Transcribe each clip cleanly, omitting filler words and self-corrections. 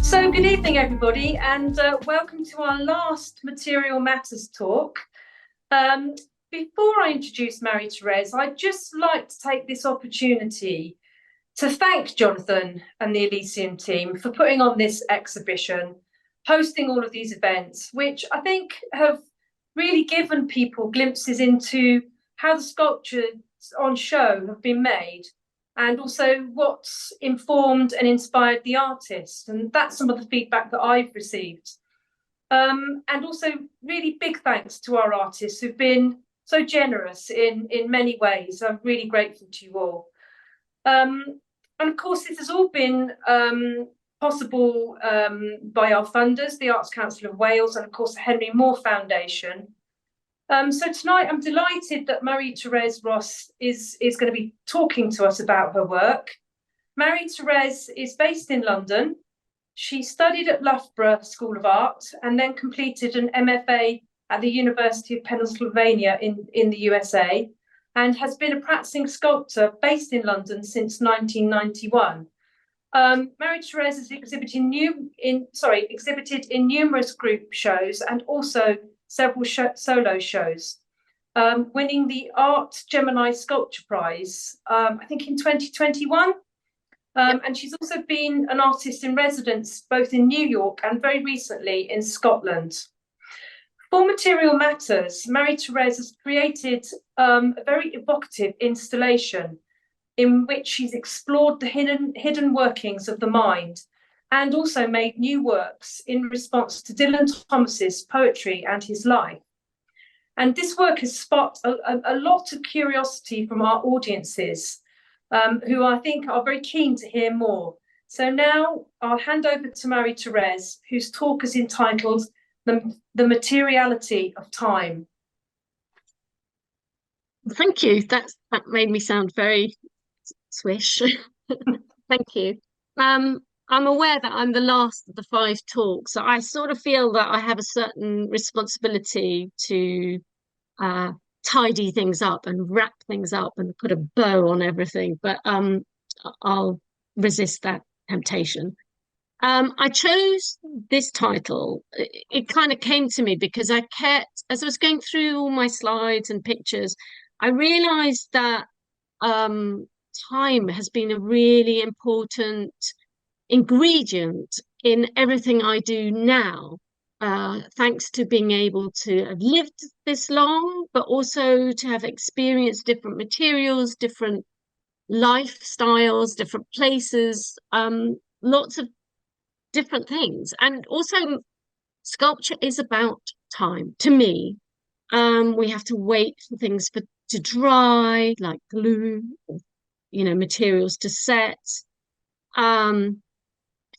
So good evening, everybody, and welcome to our last Material Matters talk. Before I introduce Marie-Thérèse, I'd just like to take this opportunity to thank Jonathan and the Elysium team for putting on this exhibition, hosting all of these events, which I think have really given people glimpses into how the sculptures on show have been made, and also what's informed and inspired the artist. And that's some of the feedback that I've received. And also really big thanks to our artists who've been so generous in many ways. I'm really grateful to you all. And of course, this has all been possible by our funders, the Arts Council of Wales, and of course, the Henry Moore Foundation. So tonight I'm delighted that Marie-Thérèse Ross is going to be talking to us about her work. Marie-Thérèse is based in London. She studied at Loughborough School of Art and then completed an MFA at the University of Pennsylvania in the USA, and has been a practicing sculptor based in London since 1991. Marie-Thérèse has exhibited in numerous group shows and also several solo shows, winning the Art Gemini Sculpture Prize, I think in 2021. And she's also been an artist in residence both in New York and very recently in Scotland. For Material Matters, Marie-Thérèse has created a very evocative installation in which she's explored the hidden workings of the mind, and also made new works in response to Dylan Thomas's poetry and his life. And this work has sparked a lot of curiosity from our audiences, who I think are very keen to hear more. So now I'll hand over to Marie-Thérèse, whose talk is entitled The Materiality of Time. Thank you. That made me sound very swish. Thank you. I'm aware that I'm the last of the 5 talks, so I sort of feel that I have a certain responsibility to tidy things up and wrap things up and put a bow on everything, but I'll resist that temptation. I chose this title. It kind of came to me because I kept, as I was going through all my slides and pictures, I realized that time has been a really important ingredient in everything I do now, thanks to being able to have lived this long, but also to have experienced different materials, different lifestyles, different places, lots of different things. And also sculpture is about time to me. We have to wait for things to dry, like glue, materials to set.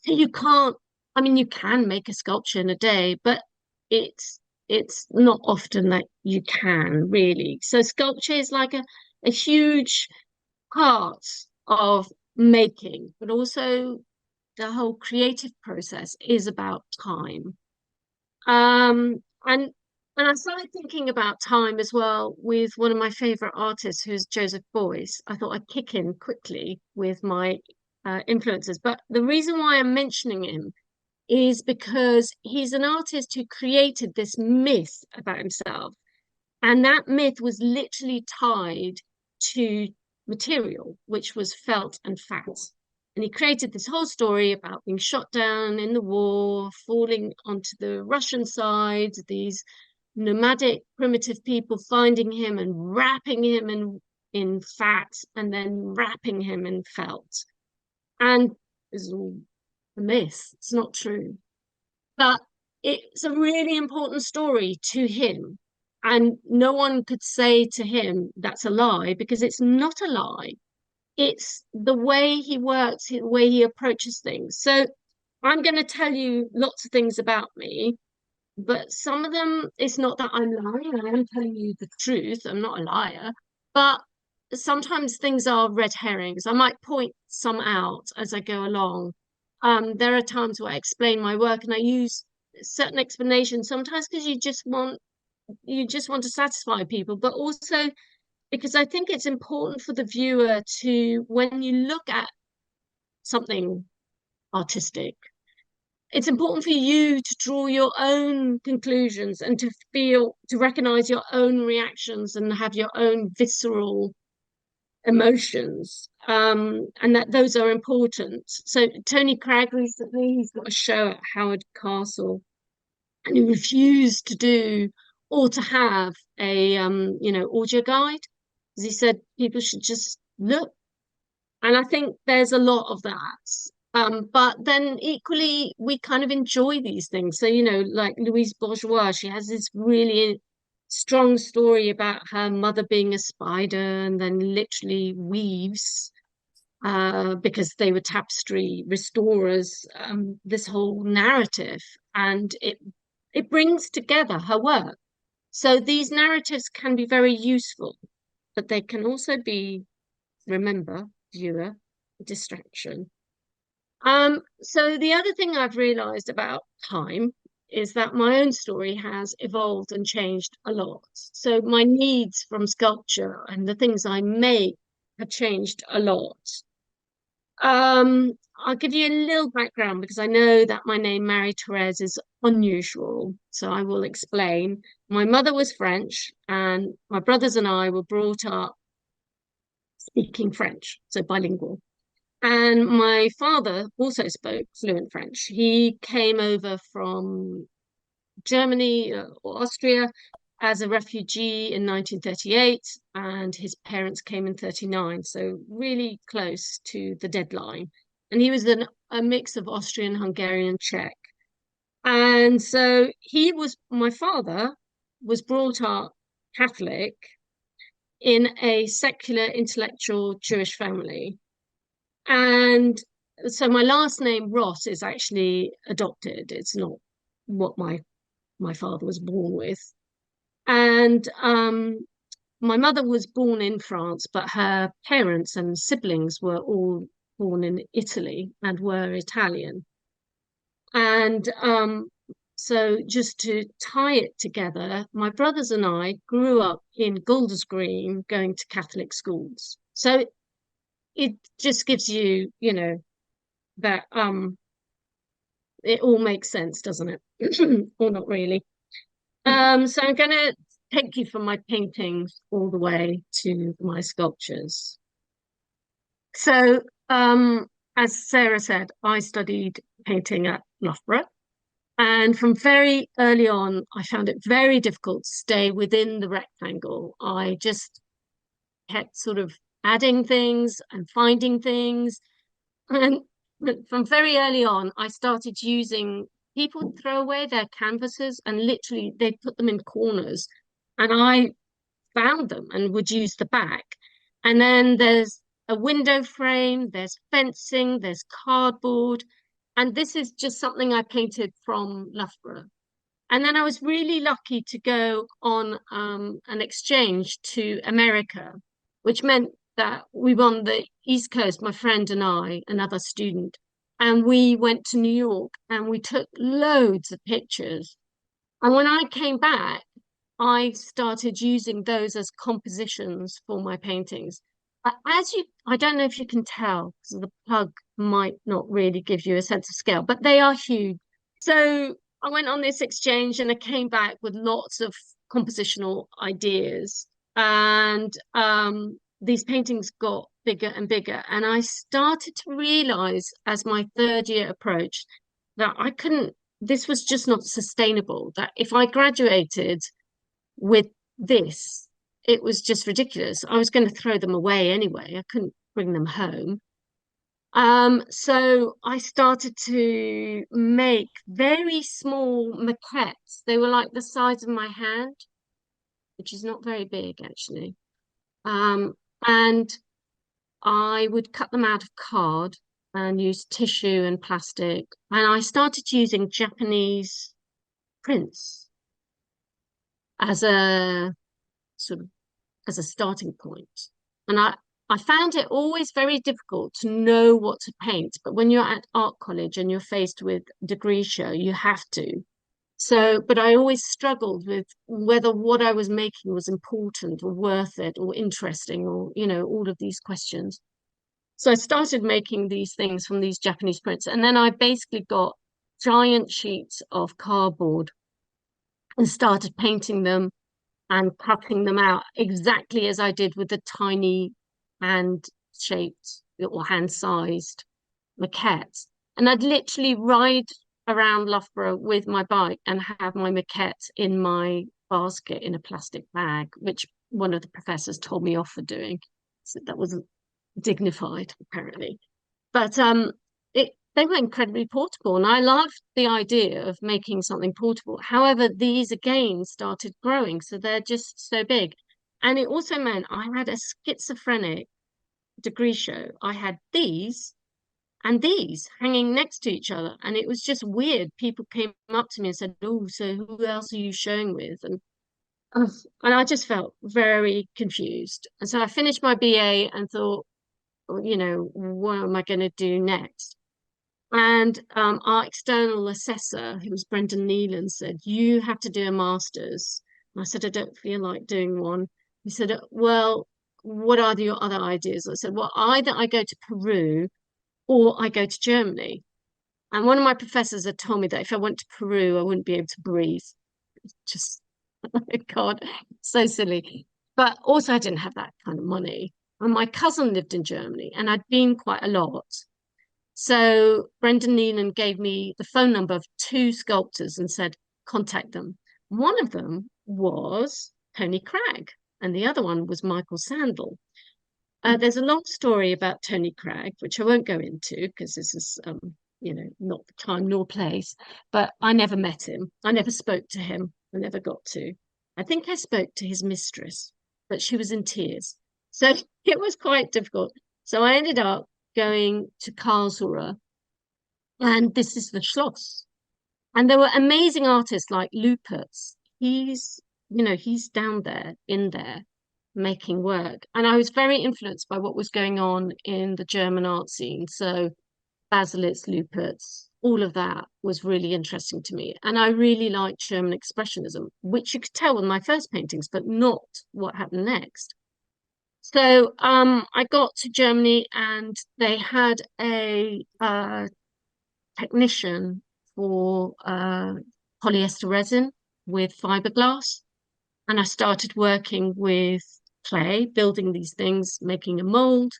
So you can't, you can make a sculpture in a day, but it's not often that you can really. So sculpture is like a huge part of making, but also the whole creative process is about time. And I started thinking about time as well with one of my favorite artists, who's Joseph Beuys. I thought I'd kick in quickly with my influences, but the reason why I'm mentioning him is because he's an artist who created this myth about himself, and that myth was literally tied to material, which was felt and fat. And he created this whole story about being shot down in the war, falling onto the Russian side, these nomadic primitive people finding him and wrapping him in fat, and then wrapping him in felt. And it's all a myth. It's not true. But it's a really important story to him. And no one could say to him that's a lie, because it's not a lie. It's the way he works, the way he approaches things. So I'm going to tell you lots of things about me, but some of them, it's not that I'm lying. I am telling you the truth. I'm not a liar. But sometimes things are red herrings. I might point some out as I go along. There are times where I explain my work and I use certain explanations, sometimes because you just want to satisfy people, but also because I think it's important for the viewer to, when you look at something artistic, it's important for you to draw your own conclusions and to recognize your own reactions and have your own visceral emotions. And that those are important. So Tony Cragg recently, he's got a show at Howard Castle, and he refused to do or to have a audio guide, because he said people should just look. And I think there's a lot of that. But then equally, we kind of enjoy these things. So, like Louise Bourgeois, she has this really strong story about her mother being a spider and then literally weaves, because they were tapestry restorers, this whole narrative. And it brings together her work. So these narratives can be very useful, but they can also be, remember, viewer, distraction. So the other thing I've realized about time is that my own story has evolved and changed a lot. So my needs from sculpture and the things I make have changed a lot. I'll give you a little background because I know that my name, Marie-Thérèse, is unusual. So I will explain. My mother was French, and my brothers and I were brought up speaking French, so bilingual. And my father also spoke fluent French. He came over from Germany or Austria as a refugee in 1938, and his parents came in 39, so really close to the deadline. And he was a mix of Austrian, Hungarian, Czech. And so my father was brought up Catholic in a secular intellectual Jewish family. And so my last name Ross is actually adopted. It's not what my father was born with. And my mother was born in France, but her parents and siblings were all born in Italy and were Italian. And so just to tie it together, my brothers and I grew up in Golders Green going to Catholic schools. So it just gives you, that it all makes sense, doesn't it? Or not really. So I'm going to take you from my paintings all the way to my sculptures. So, as Sarah said, I studied painting at Loughborough. And from very early on, I found it very difficult to stay within the rectangle. I just kept sort of adding things and finding things. And from very early on, I started using, people would throw away their canvases and literally they'd put them in corners. And I found them and would use the back. And then there's a window frame, there's fencing, there's cardboard. And this is just something I painted from Loughborough. And then I was really lucky to go on an exchange to America, which meant that we were on the East Coast, my friend and I, another student, and we went to New York and we took loads of pictures. And when I came back, I started using those as compositions for my paintings. I don't know if you can tell, because the plug might not really give you a sense of scale, but they are huge. So I went on this exchange and I came back with lots of compositional ideas. And these paintings got bigger and bigger. And I started to realize as my third year approached that this was just not sustainable, that if I graduated with this, it was just ridiculous. I was going to throw them away anyway. I couldn't bring them home. So I started to make very small maquettes. They were like the size of my hand, which is not very big actually. And I would cut them out of card and use tissue and plastic. And I started using Japanese prints as a sort of as a starting point. And I found it always very difficult to know what to paint. But when you're at art college and you're faced with degree show, you have to. So, but I always struggled with whether what I was making was important or worth it or interesting or, all of these questions. So I started making these things from these Japanese prints. And then I basically got giant sheets of cardboard and started painting them and cutting them out exactly as I did with the tiny hand-shaped or hand-sized maquettes. And I'd literally ride around Loughborough with my bike and have my maquette in my basket in a plastic bag, which one of the professors told me off for doing. So that wasn't dignified, apparently. But they were incredibly portable, and I loved the idea of making something portable. However, these again started growing, so they're just so big. And it also meant I had a schizophrenic degree show. I had these and these hanging next to each other, and it was just weird. People came up to me and said, "Oh, so who else are you showing with?" And I just felt very confused. And so I finished my BA and thought, well, you know, what am I going to do next? And our external assessor, who was Brendan Neelan, said, "You have to do a master's." And I said, "I don't feel like doing one." He said, "Well, what are your other ideas?" I said, "Well, either I go to Peru or I go to Germany." And one of my professors had told me that if I went to Peru, I wouldn't be able to breathe. Just, oh my God, so silly. But also, I didn't have that kind of money. And my cousin lived in Germany, and I'd been quite a lot. So Brendan Neelan gave me the phone number of two sculptors and said, contact them. One of them was Tony Cragg, and the other one was Michael Sandel. There's a long story about Tony Cragg, which I won't go into because this is, you know, not the time nor place. But I never met him. I never spoke to him. I never got to. I think I spoke to his mistress, but she was in tears. So it was quite difficult. So I ended up going to Karlsruhe, and this is the Schloss. And there were amazing artists like Lupertz. He's, you know, he's down there, in there, making work. And I was very influenced by what was going on in the German art scene. So Baselitz, Lupertz, all of that was really interesting to me. And I really liked German Expressionism, which you could tell with my first paintings, but not what happened next. So I got to Germany and they had a technician for polyester resin with fiberglass. And I started working with clay, building these things, making a mold,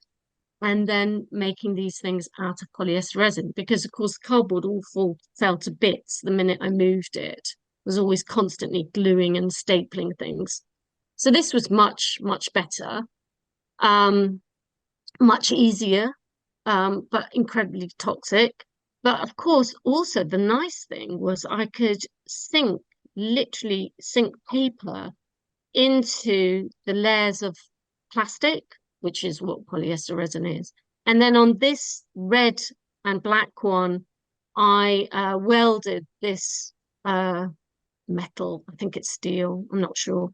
and then making these things out of polyester resin. Because, of course, cardboard all fell to bits the minute I moved it. I was always constantly gluing and stapling things. So this was much, much better, much easier, but incredibly toxic. But of course, also the nice thing was I could literally sink paper into the layers of plastic, which is what polyester resin is. And then on this red and black one, I welded this metal, I think it's steel, I'm not sure,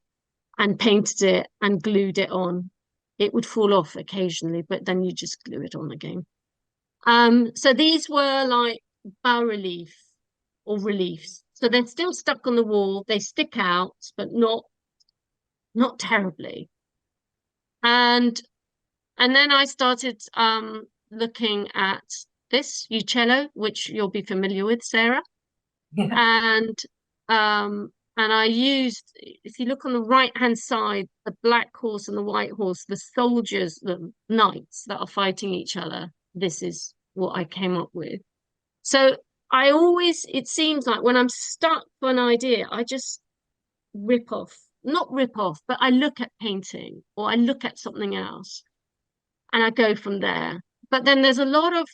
and painted it and glued it on. It would fall off occasionally, but then you just glue it on again. So these were like bas relief or reliefs. So they're still stuck on the wall. They stick out, but not terribly. And then I started looking at this Uccello, which you'll be familiar with, Sarah. Yeah. And I used, if you look on the right hand side, the black horse and the white horse, the soldiers, the knights that are fighting each other. This is what I came up with. So I always, it seems like when I'm stuck for an idea, I just not rip off, but I look at painting or I look at something else and I go from there. But then there's a lot of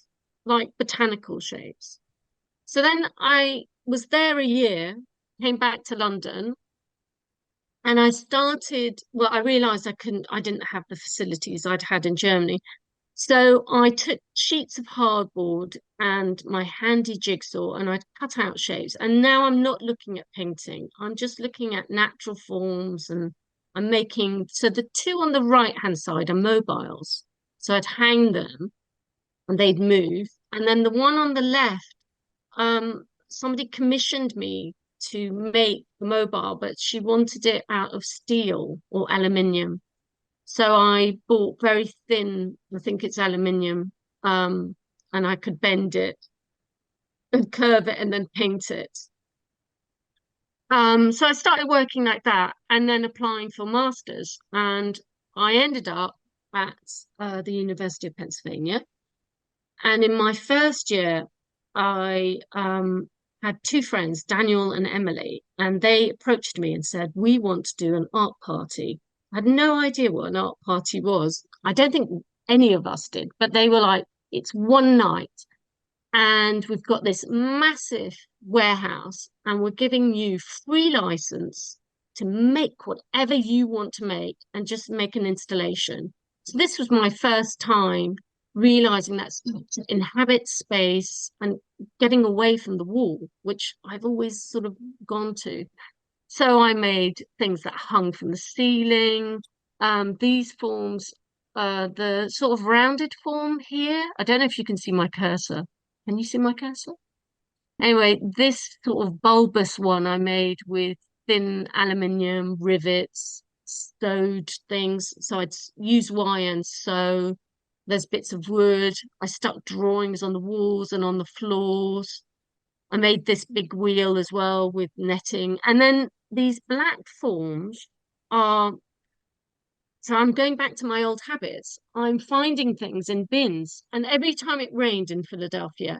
like botanical shapes. So then I was there a year, came back to London, and I started, well, I realized I didn't have the facilities I'd had in Germany. So I took sheets of hardboard and my handy jigsaw and I'd cut out shapes. And now I'm not looking at painting. I'm just looking at natural forms and I'm making, so the two on the right hand side are mobiles. So I'd hang them and they'd move. And then the one on the left, somebody commissioned me to make the mobile, but she wanted it out of steel or aluminium. So I bought very thin, I think it's aluminium, and I could bend it. and curve it and then paint it. So I started working like that and then applying for masters, and I ended up at the University of Pennsylvania. And in my first year, I had two friends, Daniel and Emily, and they approached me and said, "We want to do an art party." I had no idea what an art party was. I don't think any of us did, but they were like, "It's one night, and we've got this massive warehouse, and we're giving you free license to make whatever you want to make and just make an installation." So this was my first time realizing that to inhabit space and getting away from the wall, which I've always sort of gone to. So I made things that hung from the ceiling. These forms, the sort of rounded form here. I don't know if you can see my cursor. Can you see my cursor? Anyway, this sort of bulbous one I made with thin aluminium rivets, sewed things. So I'd use wire and sew. There's bits of wood. I stuck drawings on the walls and on the floors. I made this big wheel as well with netting. And then these black forms are, so I'm going back to my old habits. I'm finding things in bins. And every time it rained in Philadelphia,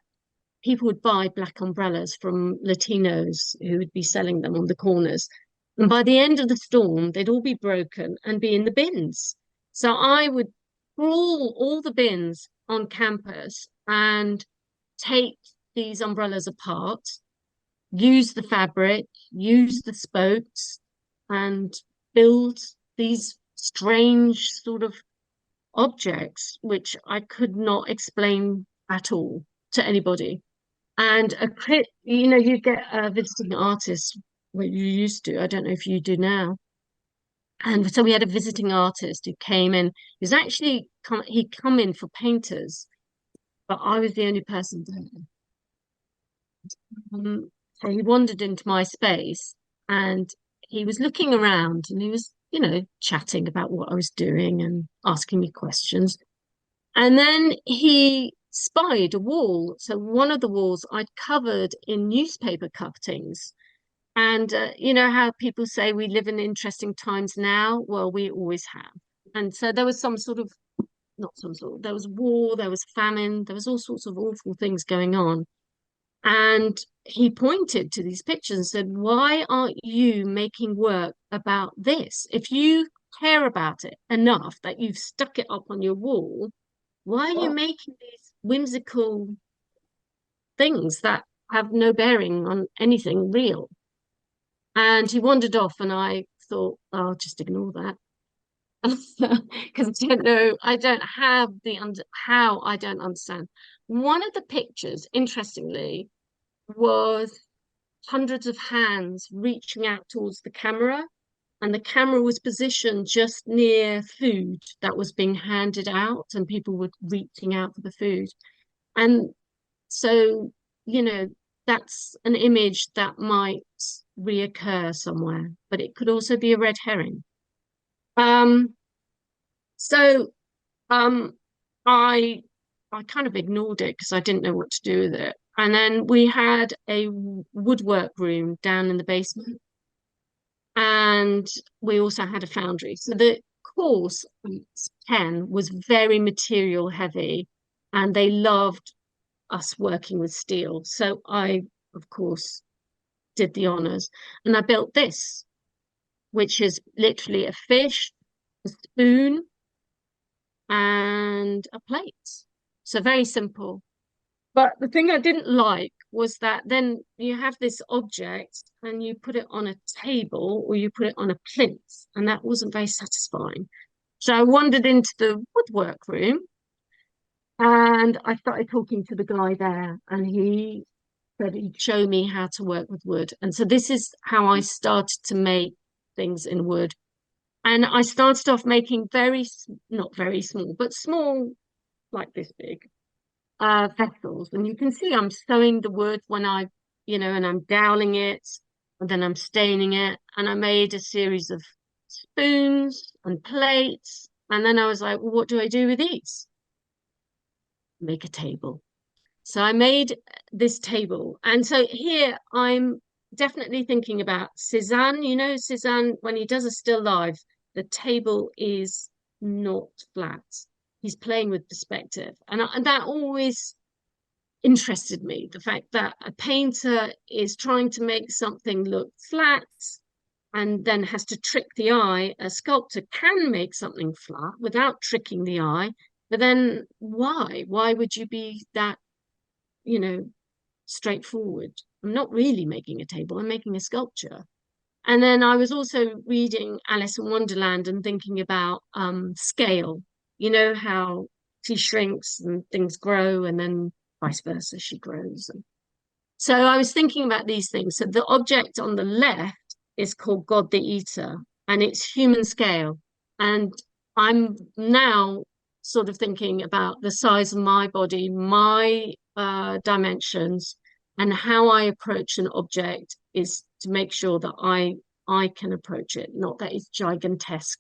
people would buy black umbrellas from Latinos who would be selling them on the corners. And by the end of the storm, they'd all be broken and be in the bins. So I would trawl all the bins on campus and take these umbrellas apart, use the fabric, use the spokes, and build these strange sort of objects, which I could not explain at all to anybody. And you get a visiting artist, well, you used to, I don't know if you do now. And so we had a visiting artist who came in. He'd come in for painters, but I was the only person there. So he wandered into my space and he was looking around and he was, chatting about what I was doing and asking me questions. And then he spied a wall. So one of the walls I'd covered in newspaper cuttings. And you know how people say we live in interesting times now? Well, we always have. And so there was there was war, there was famine, there was all sorts of awful things going on. And he pointed to these pictures and said, "Why aren't you making work about this? If you care about it enough that you've stuck it up on your wall, why are you making these whimsical things that have no bearing on anything real?" And he wandered off, and I thought, "Oh, I'll just ignore that." Because I don't have how I don't understand. One of the pictures, interestingly, was hundreds of hands reaching out towards the camera, and the camera was positioned just near food that was being handed out, and people were reaching out for the food. And so, you know, that's an image that might reoccur somewhere, but it could also be a red herring. Um, so um, I I kind of ignored it because I didn't know what to do with it. And then we had a woodwork room down in the basement, and we also had a foundry. So the course, 10, was very material heavy, and they loved us working with steel. So I, of course, did the honors, and I built this, which is literally a fish, a spoon, and a plate. So very simple. But the thing I didn't like was that then you have this object and you put it on a table or you put it on a plinth, and that wasn't very satisfying. So I wandered into the woodwork room and I started talking to the guy there, and he said he'd show me how to work with wood. And so this is how I started to make things in wood. And I started off making not very small, but small, like this big, vessels. And you can see I'm sewing the wood and I'm doweling it, and then I'm staining it. And I made a series of spoons and plates. And then I was like, well, what do I do with these? Make a table. So I made this table. And so here I'm definitely thinking about Cézanne. You know, Cézanne, when he does a still life, the table is not flat. He's playing with perspective. And that always interested me, the fact that a painter is trying to make something look flat and then has to trick the eye. A sculptor can make something flat without tricking the eye, but then why? Why would you be that, you know, straightforward? I'm not really making a table, I'm making a sculpture. And then I was also reading Alice in Wonderland and thinking about scale. You know how she shrinks and things grow, and then vice versa, she grows. And so I was thinking about these things. So the object on the left is called God the Eater, and it's human scale. And I'm now sort of thinking about the size of my body, my dimensions, and how I approach an object is to make sure that I can approach it, not that it's gigantesque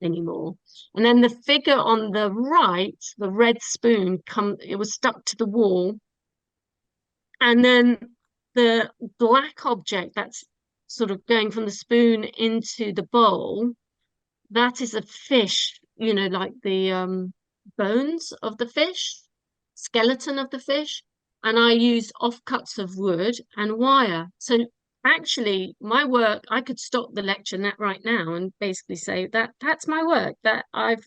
anymore. And then the figure on the right, the red spoon, it was stuck to the wall. And then the black object that's sort of going from the spoon into the bowl, that is a fish, you know, like the bones of the fish, skeleton of the fish. And I use offcuts of wood and wire. So actually, my work, I could stop the lecture right now and basically say that that's my work, that I've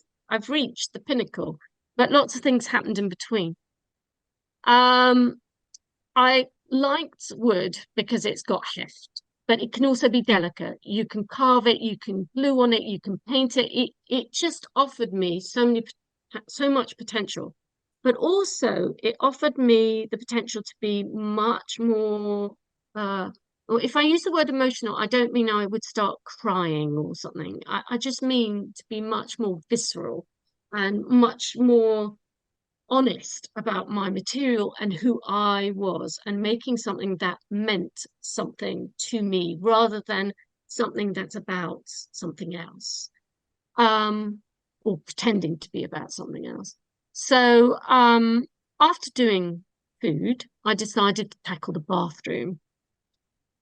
reached the pinnacle. But lots of things happened in between. I liked wood because it's got heft, but it can also be delicate. You can carve it, you can glue on it, you can paint it. It just offered me so much potential. But also it offered me the potential to be much more well, if I use the word emotional, I don't mean I would start crying or something. I just mean to be much more visceral and much more honest about my material and who I was, and making something that meant something to me rather than something that's about something else, or pretending to be about something else. So after doing food, I decided to tackle the bathroom.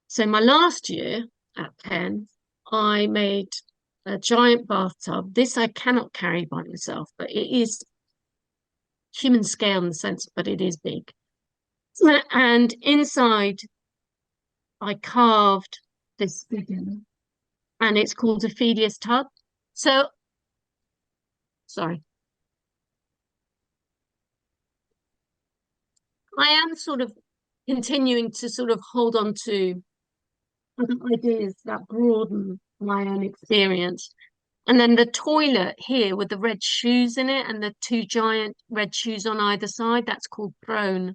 So my last year at Penn, I made a giant bathtub. This I cannot carry by myself, but it is human scale in the sense, but it is big. And inside, I carved this figure, and it's called a Phidias tub. So, sorry. I am sort of continuing to sort of hold on to other ideas that broaden my own experience. And then the toilet here with the red shoes in it and the two giant red shoes on either side, that's called throne.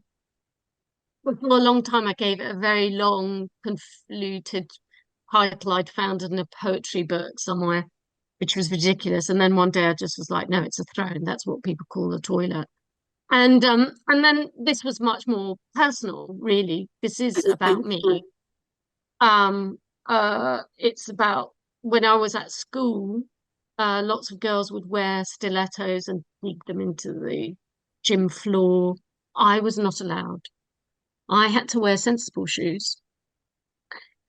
But for a long time, I gave it a very long, convoluted title I'd found in a poetry book somewhere, which was ridiculous. And then one day I just was like, no, it's a throne. That's what people call the toilet. And then this was much more personal, really. This is about me. Um, it's about when I was at school, lots of girls would wear stilettos and dig them into the gym floor. I was not allowed. I had to wear sensible shoes.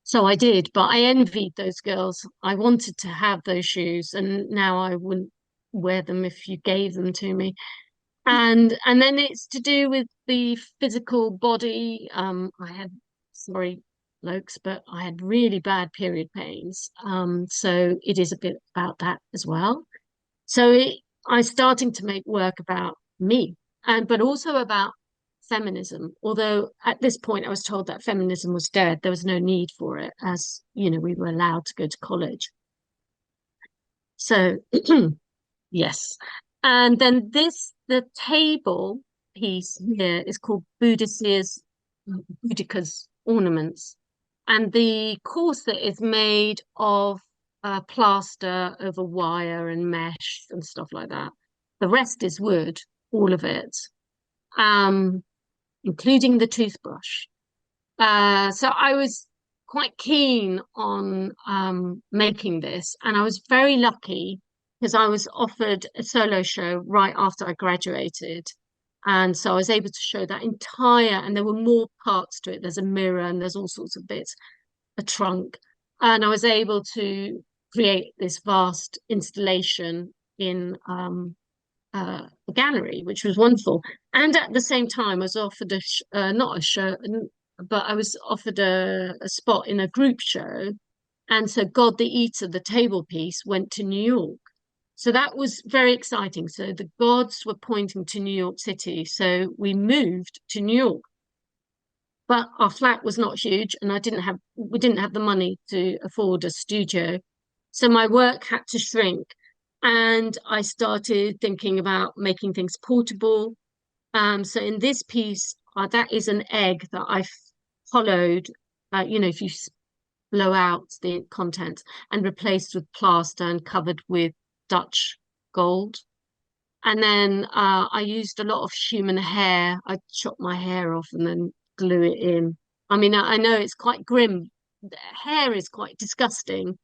So I did, but I envied those girls. I wanted to have those shoes, and now I wouldn't wear them if you gave them to me. And then it's to do with the physical body. I had, sorry, blokes, but I had really bad period pains. So it is a bit about that as well. So I'm starting to make work about me, and but also about feminism. Although at this point I was told that feminism was dead, there was no need for it, as you know, we were allowed to go to college. So yes. And then the table piece here is called Boudica's Ornaments. And the corset is made of plaster over wire and mesh and stuff like that. The rest is wood, all of it, including the toothbrush. So I was quite keen on making this, and I was very lucky because I was offered a solo show right after I graduated. And so I was able to show that entire, and there were more parts to it. There's a mirror and there's all sorts of bits, a trunk. And I was able to create this vast installation in a gallery, which was wonderful. And at the same time, I was offered not a show, but I was offered a spot in a group show. And so God the Eater, the table piece, went to New York. So that was very exciting. So the gods were pointing to New York City. So we moved to New York. But our flat was not huge, and we didn't have the money to afford a studio. So my work had to shrink. And I started thinking about making things portable. So in this piece, that is an egg that I hollowed, if you blow out the contents, and replaced with plaster and covered with Dutch gold. And then I used a lot of human hair. I chopped my hair off and then glue it in. I mean, I know it's quite grim. Hair is quite disgusting.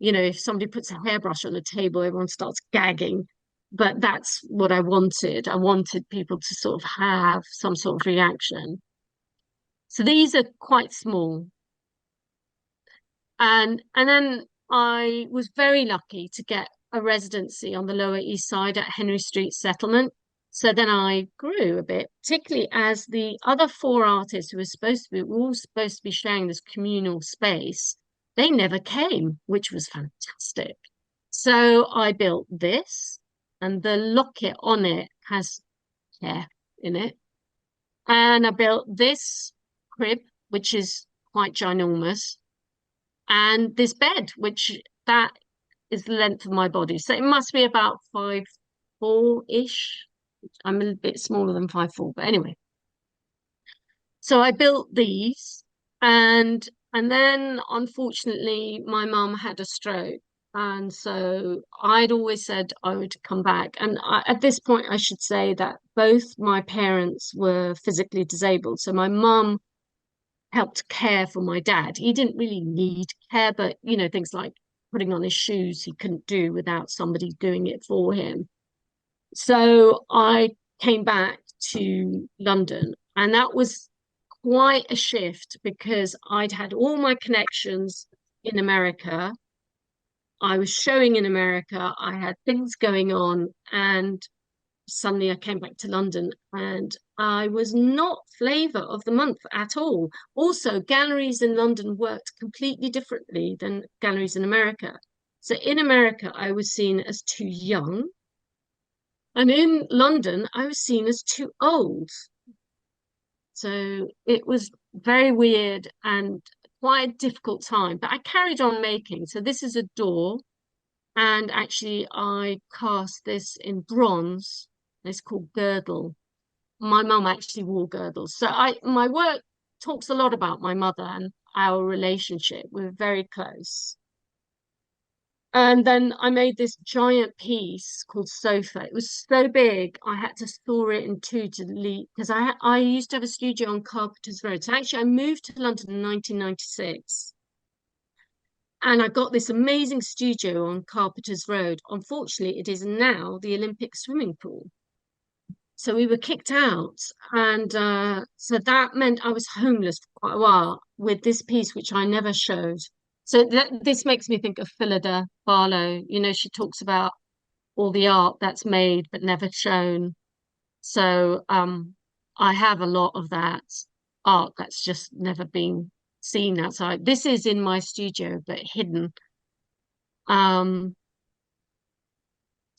If somebody puts a hairbrush on a table, everyone starts gagging. But that's what I wanted. I wanted people to sort of have some sort of reaction. So these are quite small. And then I was very lucky to get a residency on the Lower East Side at Henry Street Settlement. So then I grew a bit, particularly as the other four artists who were all supposed to be sharing this communal space, they never came, which was fantastic. So I built this, and the locket on it has hair in it. And I built this crib, which is quite ginormous, and this bed, which that is the length of my body. So it must be about 5'4"-ish. I'm a bit smaller than 5'4", but anyway. So I built these, and then unfortunately my mum had a stroke. And so I'd always said I would come back. And at this point, I should say that both my parents were physically disabled. So my mum helped care for my dad. He didn't really need care, but things like putting on his shoes he couldn't do without somebody doing it for him. So I came back to London, and that was quite a shift because I'd had all my connections in America. I was showing in America. I had things going on, and suddenly I came back to London and I was not flavour of the month at all. Also, galleries in London worked completely differently than galleries in America. So in America, I was seen as too young. And in London, I was seen as too old. So it was very weird and quite a difficult time, but I carried on making. So this is a door. And actually, I cast this in bronze. It's called girdle. My mum actually wore girdles. So my work talks a lot about my mother and our relationship. We're very close. And then I made this giant piece called Sofa. It was so big, I had to store it in two to leave because I used to have a studio on Carpenter's Road. So actually, I moved to London in 1996. And I got this amazing studio on Carpenter's Road. Unfortunately, it is now the Olympic swimming pool. So we were kicked out. And so that meant I was homeless for quite a while with this piece, which I never showed. So this makes me think of Phillida Barlow. She talks about all the art that's made but never shown. So I have a lot of that art that's just never been seen outside. This is in my studio, but hidden. So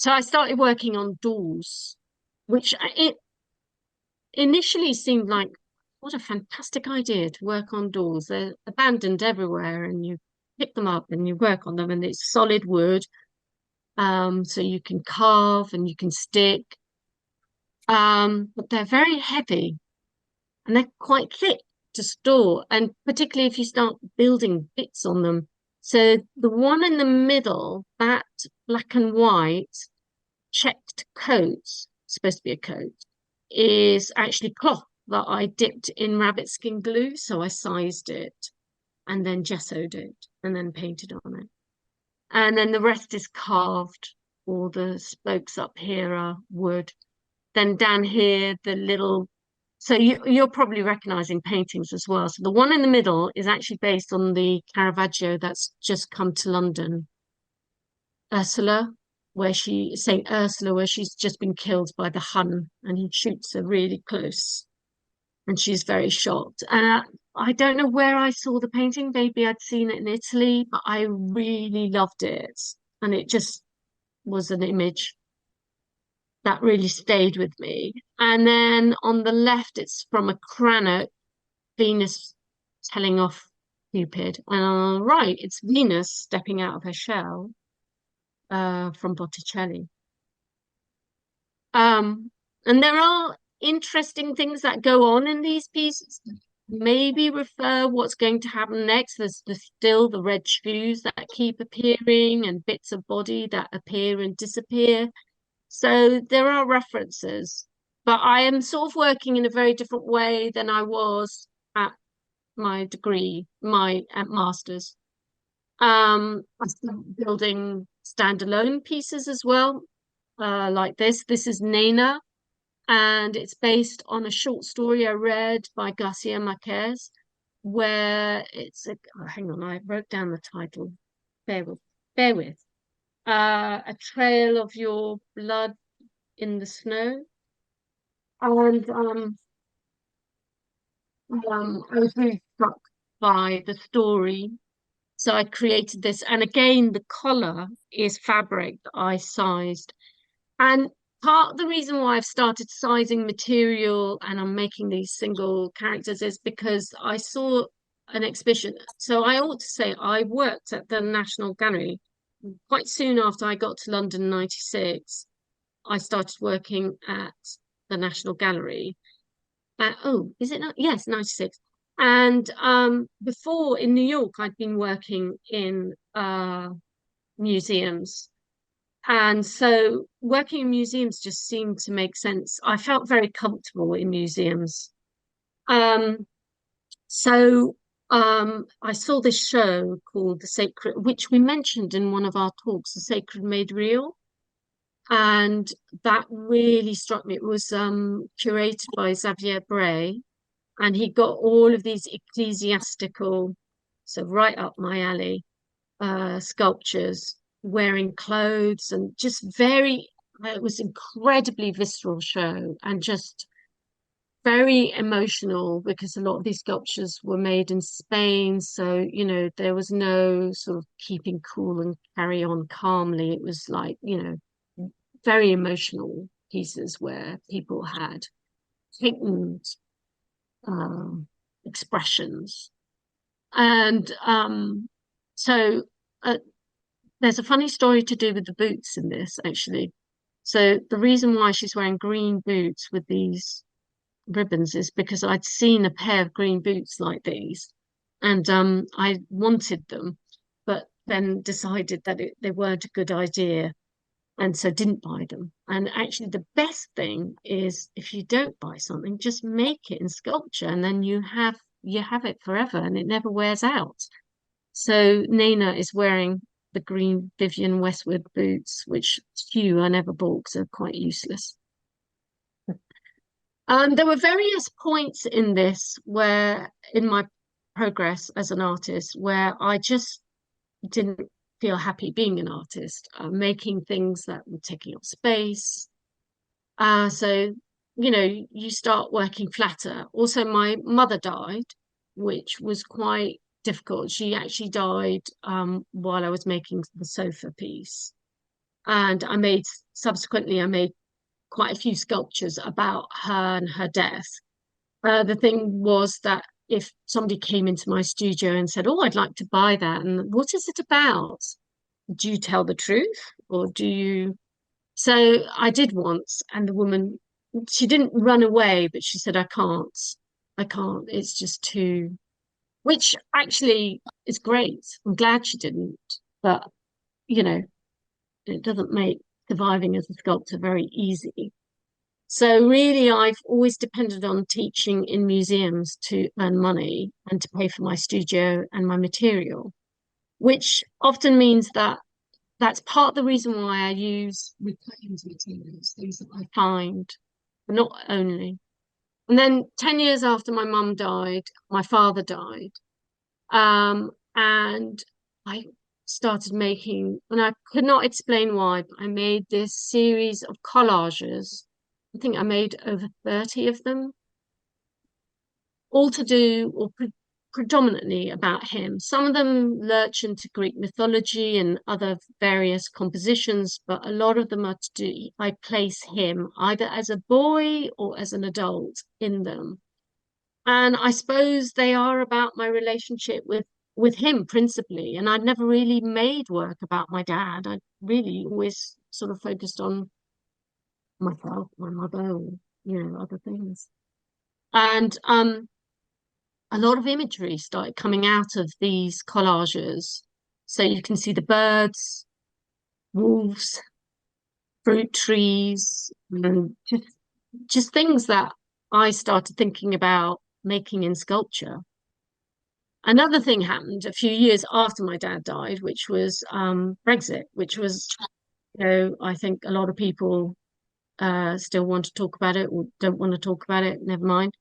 I started working on doors, which it initially seemed like what a fantastic idea to work on doors. They're abandoned everywhere, and you pick them up and you work on them, and it's solid wood. So you can carve and you can stick. But they're very heavy and they're quite thick to store, and particularly if you start building bits on them. So the one in the middle, that black and white checked coat, supposed to be a coat, is actually cloth that I dipped in rabbit skin glue. So I sized it and then gessoed it and then painted on it. And then the rest is carved. All the spokes up here are wood. then down here, the little, so you're probably recognizing paintings as well. So the one in the middle is actually based on the Caravaggio that's just come to London, Ursula, St. Ursula, where she's just been killed by the Hun, and he shoots her really close, and she's very shocked. And I don't know where I saw the painting. Maybe I'd seen it in Italy, but I really loved it, and it just was an image that really stayed with me. And then on the left, it's from a Cranach, Venus telling off Cupid, and on the right, it's Venus stepping out of her shell, from Botticelli. And there are interesting things that go on in these pieces. Maybe refer what's going to happen next. There's still the red shoes that keep appearing and bits of body that appear and disappear. So there are references, but I am sort of working in a very different way than I was at my degree, at master's. I'm still building standalone pieces as well, like this. This is Nena, and it's based on a short story I read by Garcia Marquez, where it's hang on, I wrote down the title. Bear with. A trail of your blood in the snow. And I was really struck by the story. So I created this. And again, the collar is fabric that I sized. And part of the reason why I've started sizing material and I'm making these single characters is because I saw an exhibition. So I ought to say I worked at the National Gallery quite soon after I got to London in 96. I started working at the National Gallery. Oh, is it not? Yes, 96. And before in New York, I'd been working in museums. And so working in museums just seemed to make sense. I felt very comfortable in museums. So I saw this show called The Sacred, which we mentioned in one of our talks, The Sacred Made Real. And that really struck me. It was curated by Xavier Bray, and he got all of these ecclesiastical, so right up my alley, sculptures wearing clothes and just it was incredibly visceral show and just very emotional because a lot of these sculptures were made in Spain. So, you know, there was no sort of keeping cool and carry on calmly. It was like, you know, very emotional pieces where people had heightened expressions. And so there's a funny story to do with the boots in this, actually. So the reason why she's wearing green boots with these ribbons is because I'd seen a pair of green boots like these, and I wanted them, but then decided that they weren't a good idea, and so didn't buy them. And actually, the best thing is if you don't buy something, just make it in sculpture, and then you have it forever, and it never wears out. So Nena is wearing the green Vivienne Westwood boots, which few I never bought because they're quite useless. There were various points in this where, in my progress as an artist, where I just didn't feel happy being an artist, making things that were taking up space. So, you know, you start working flatter. Also, my mother died, which was quite difficult. She actually died while I was making the sofa piece. And subsequently, I made quite a few sculptures about her and her death. The thing was that if somebody came into my studio and said, "Oh, I'd like to buy that," and what is it about? Do you tell the truth or do you? So I did once, and the woman, she didn't run away, but she said, I can't, it's just too," which actually is great. I'm glad she didn't, but you know, it doesn't make surviving as a sculptor very easy. So really, I've always depended on teaching in museums to earn money and to pay for my studio and my material, which often means that that's part of the reason why I use reclaimed materials, things that I find but not only. And then 10 years after my mum died, my father died. And I started making, and I could not explain why, but I made this series of collages. I think I made over 30 of them, all to do or predominantly about him. Some of them lurch into Greek mythology and other various compositions, but a lot of them are to do, I place him either as a boy or as an adult in them. And I suppose they are about my relationship with him principally. And I'd never really made work about my dad. I really always sort of focused on myself, my mother, or, other things. And a lot of imagery started coming out of these collages. So you can see the birds, wolves, fruit trees, and just things that I started thinking about making in sculpture. Another thing happened a few years after my dad died, which was Brexit, which was, I think a lot of people still want to talk about it or don't want to talk about it, never mind.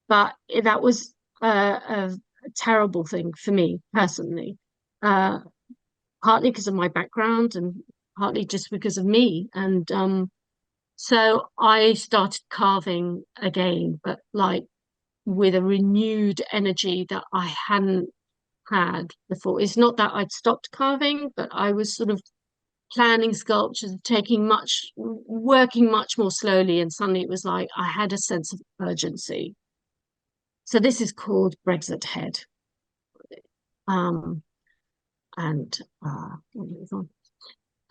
But that was a terrible thing for me personally, partly because of my background and partly just because of me. And so I started carving again, but like with a renewed energy that I hadn't had before. It's not that I'd stopped carving, but I was sort of planning sculptures, working much more slowly, and suddenly it was like I had a sense of urgency. So this is called Brexit Head. Um, and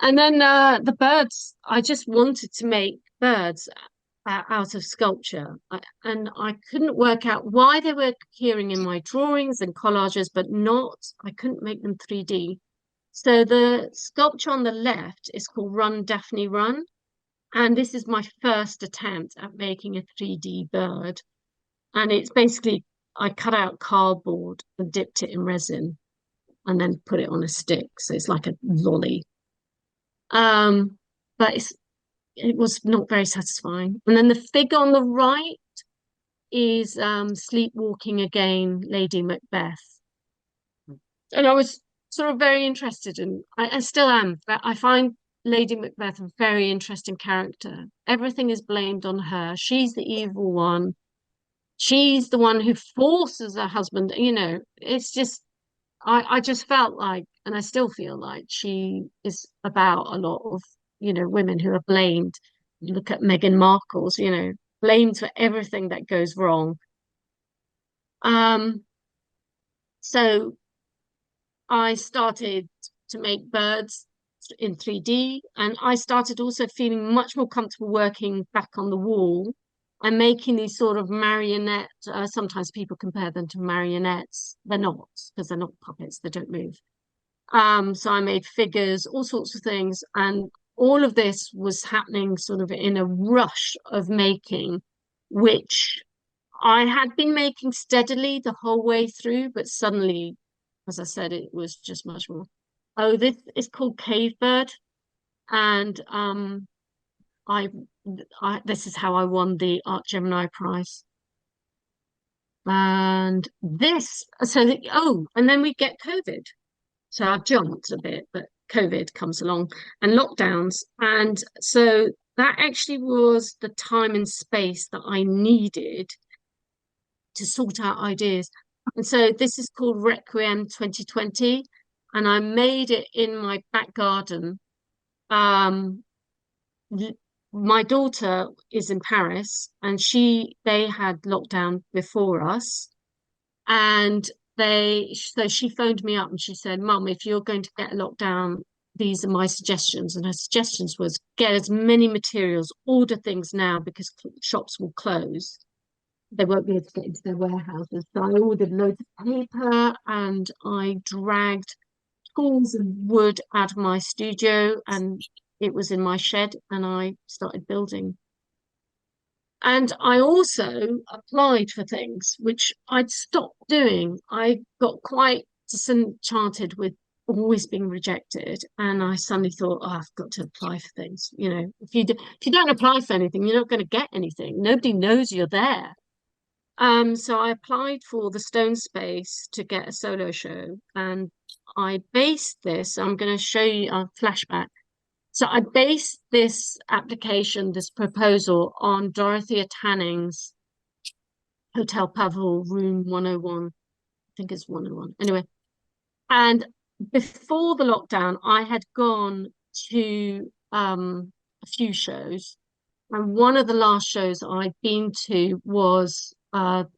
and then the birds, I just wanted to make birds out of sculpture. And I couldn't work out why they were appearing in my drawings and collages, but I couldn't make them 3D. So the sculpture on the left is called Run, Daphne, Run. And this is my first attempt at making a 3D bird. And it's basically, I cut out cardboard and dipped it in resin and then put it on a stick. So it's like a lolly. But it was not very satisfying. And then the figure on the right is Sleepwalking Again, Lady Macbeth. And I was sort of very interested in, I still am, but I find Lady Macbeth a very interesting character. Everything is blamed on her. She's the evil one. She's the one who forces her husband, it's just, I just felt like, and I still feel like she is about a lot of, women who are blamed. You look at Meghan Markle's, blamed for everything that goes wrong. So I started to make birds in 3D, and I started also feeling much more comfortable working back on the wall and making these sort of marionette. Sometimes people compare them to marionettes. They're not, because they're not puppets, they don't move. So I made figures, all sorts of things, and all of this was happening sort of in a rush of making, which I had been making steadily the whole way through, but suddenly, as I said, it was just much more. Oh, this is called Cave Bird, and this is how I won the Art Gemini Prize. And and then we get COVID. So I've jumped a bit, but COVID comes along and lockdowns. And so that actually was the time and space that I needed to sort out ideas. And so this is called Requiem 2020. And I made it in my back garden. My daughter is in Paris, and they had lockdown before us. And so she phoned me up and she said, Mum, if you're going to get a lockdown, these are my suggestions. And her suggestions was get as many materials, order things now because shops will close. They won't be able to get into their warehouses. So I ordered loads of paper and I dragged tools and wood out of my studio, and it was in my shed, and I started building. And I also applied for things which I'd stopped doing. I got quite disenchanted with always being rejected. And I suddenly thought, oh, I've got to apply for things. You know, if you don't apply for anything, you're not going to get anything. Nobody knows you're there. So I applied for the Stone Space to get a solo show, and I based this. I'm going to show you a flashback. So I based this application, this proposal, on Dorothea Tanning's Hotel Pavel Room 101. I think it's 101. Anyway, and before the lockdown, I had gone to a few shows, and one of the last shows I'd been to was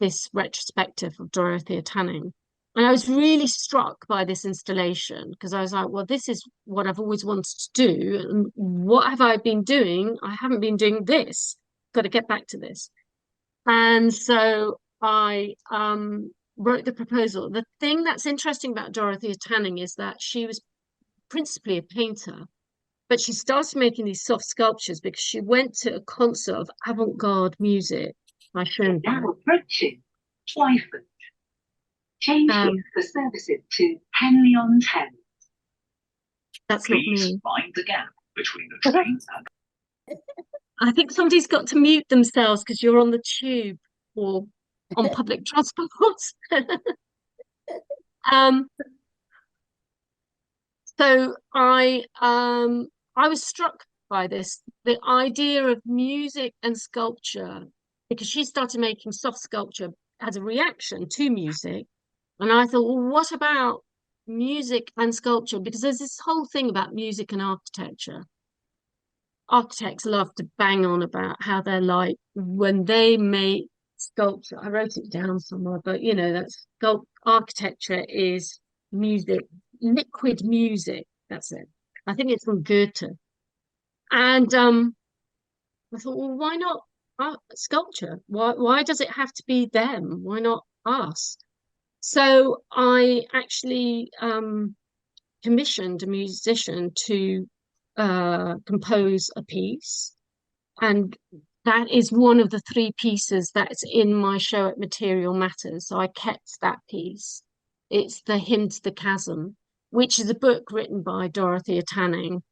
this retrospective of Dorothea Tanning. And I was really struck by this installation because I was like, well, this is what I've always wanted to do. And what have I been doing? I haven't been doing this. Got to get back to this. And so I wrote the proposal. The thing that's interesting about Dorothea Tanning is that she was principally a painter, but she started making these soft sculptures because she went to a concert of avant-garde music by Schoenberg. Now approaching Twyford. Change here for services to Henley-on-Thames. That's Please not me. mind the gap between the train and I think somebody's got to mute themselves because you're on the tube or on public transport. um, so I was struck by this, the idea of music and sculpture, because she started making soft sculpture as a reaction to music. And I thought, well, what about music and sculpture? Because there's this whole thing about music and architecture. Architects love to bang on about how they're like when they make sculpture. I wrote it down somewhere, but you know, that's architecture is music, liquid music. That's it. I think it's from Goethe. And I thought, well, why not sculpture? Why does it have to be them? Why not us? So I actually commissioned a musician to compose a piece, and that is one of the three pieces that's in my show at Material Matters. So I kept that piece. It's the Hymn to the Chasm, which is a book written by Dorothea Tanning.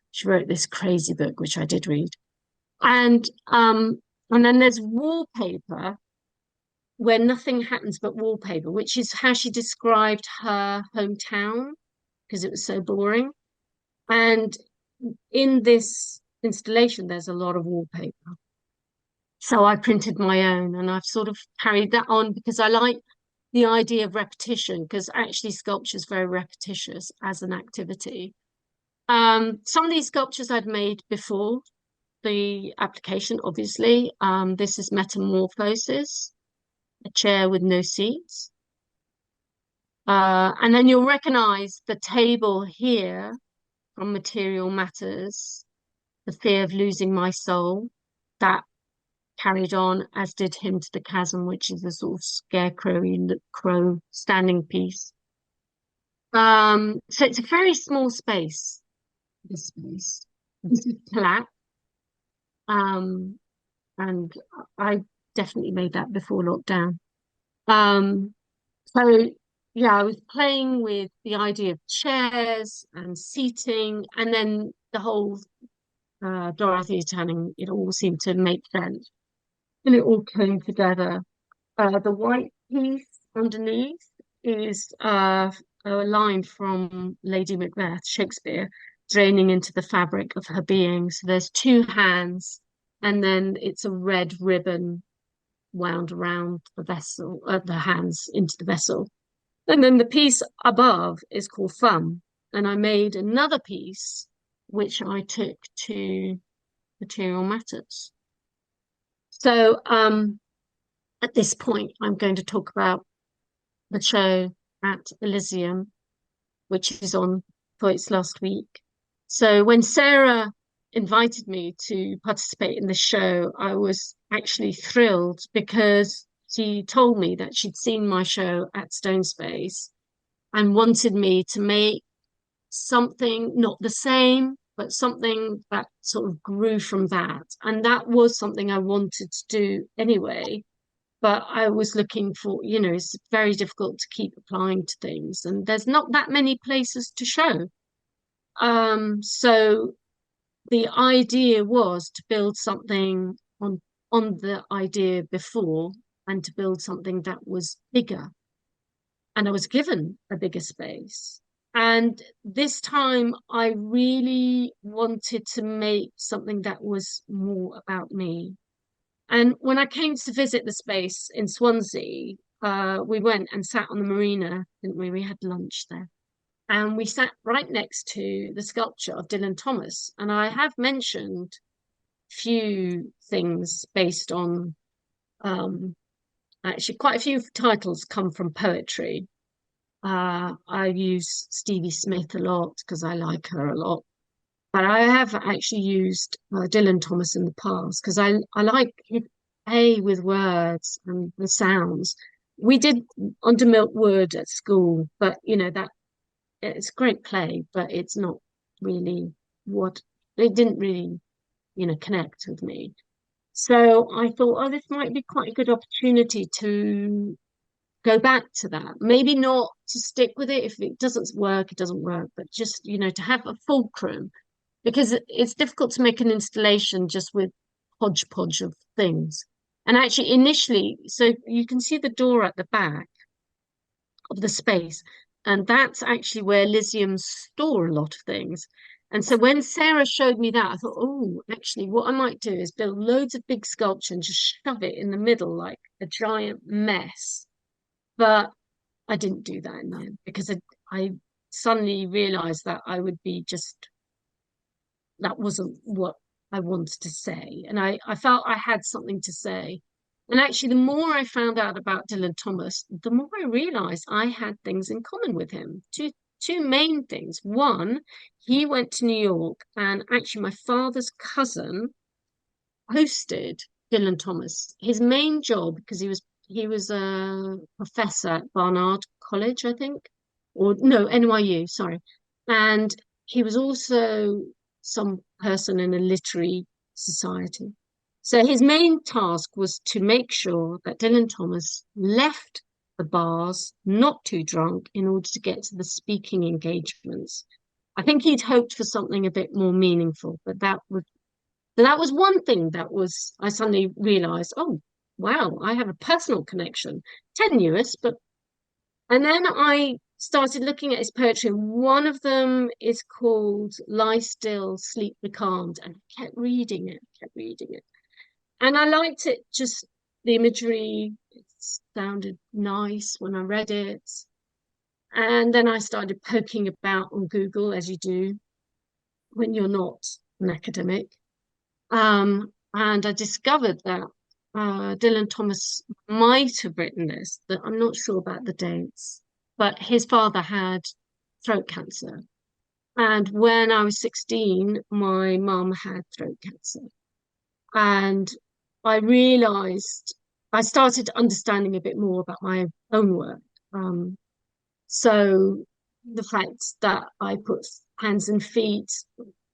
She wrote this crazy book, which I did read. And then there's wallpaper, where nothing happens but wallpaper, which is how she described her hometown because it was so boring. And in this installation, there's a lot of wallpaper. So I printed my own, and I've sort of carried that on because I like the idea of repetition, because actually sculpture is very repetitious as an activity. Some of these sculptures I'd made before the application, obviously. This is Metamorphosis, a chair with no seats. And then you'll recognize the table here from Material Matters, The Fear of Losing My Soul. That carried on, as did Hymn to the Chasm, which is a sort of scarecrow-y crow standing piece. So it's a very small space, this space. This is flat. And I definitely made that before lockdown. So yeah, I was playing with the idea of chairs and seating, and then the whole Dorothy Tanning, it all seemed to make sense. And it all came together. The white piece underneath is a line from Lady Macbeth, Shakespeare, draining into the fabric of her being. So there's two hands, and then it's a red ribbon wound around the vessel, the hands into the vessel. And then the piece above is called Thumb. And I made another piece, which I took to Material Matters. So at this point, I'm going to talk about the show at Elysium, which is on for its last week. So when Sarah invited me to participate in the show, I was actually thrilled because she told me that she'd seen my show at Stone Space and wanted me to make something not the same, but something that sort of grew from that. And that was something I wanted to do anyway. but I was looking for, you know, it's very difficult to keep applying to things, and there's not that many places to show. So the idea was to build something on the idea before, and to build something that was bigger. And I was given a bigger space. And this time I really wanted to make something that was more about me. And when I came to visit the space in Swansea, we went and sat on the marina, didn't we? We had lunch there. And we sat right next to the sculpture of Dylan Thomas. And I have mentioned few things based on, actually quite a few titles come from poetry. I use Stevie Smith a lot because I like her a lot. But I have actually used Dylan Thomas in the past because I like his play with words and the sounds. We did Under Milk Wood at school, but you know that it's great play, but it's not really what it didn't really, you know, connect with me. So I thought, oh, this might be quite a good opportunity to go back to that. Maybe not to stick with it. If it doesn't work, it doesn't work, but just, you know, to have a fulcrum, because it's difficult to make an installation just with hodgepodge of things. And actually, initially, so you can see the door at the back of the space, and that's actually where Lyceums store a lot of things. And so when Sarah showed me that, I thought, oh, actually, what I might do is build loads of big sculpture and just shove it in the middle like a giant mess. But I didn't do that in the end because I suddenly realized that I would be just, that wasn't what I wanted to say. And I felt I had something to say. And actually, the more I found out about Dylan Thomas, the more I realized I had things in common with him. Two main things. One, he went to New York, and actually my father's cousin hosted Dylan Thomas. His main job, because he was a professor at Barnard College, I think, or no, NYU, sorry. And he was also some person in a literary society. So his main task was to make sure that Dylan Thomas left the bars not too drunk in order to get to the speaking engagements. I think he'd hoped for something a bit more meaningful, but that was one thing that was, I suddenly realized, oh, wow, I have a personal connection, tenuous, but, and then I started looking at his poetry. One of them is called Lie Still, Sleep Becalmed, and I kept reading it. And I liked it, just the imagery, it sounded nice when I read it. And then I started poking about on Google, as you do when you're not an academic. And I discovered that Dylan Thomas might have written this, that I'm not sure about the dates, but his father had throat cancer. And when I was 16, my mum had throat cancer. And I realized, I started understanding a bit more about my own work. So the fact that I put hands and feet,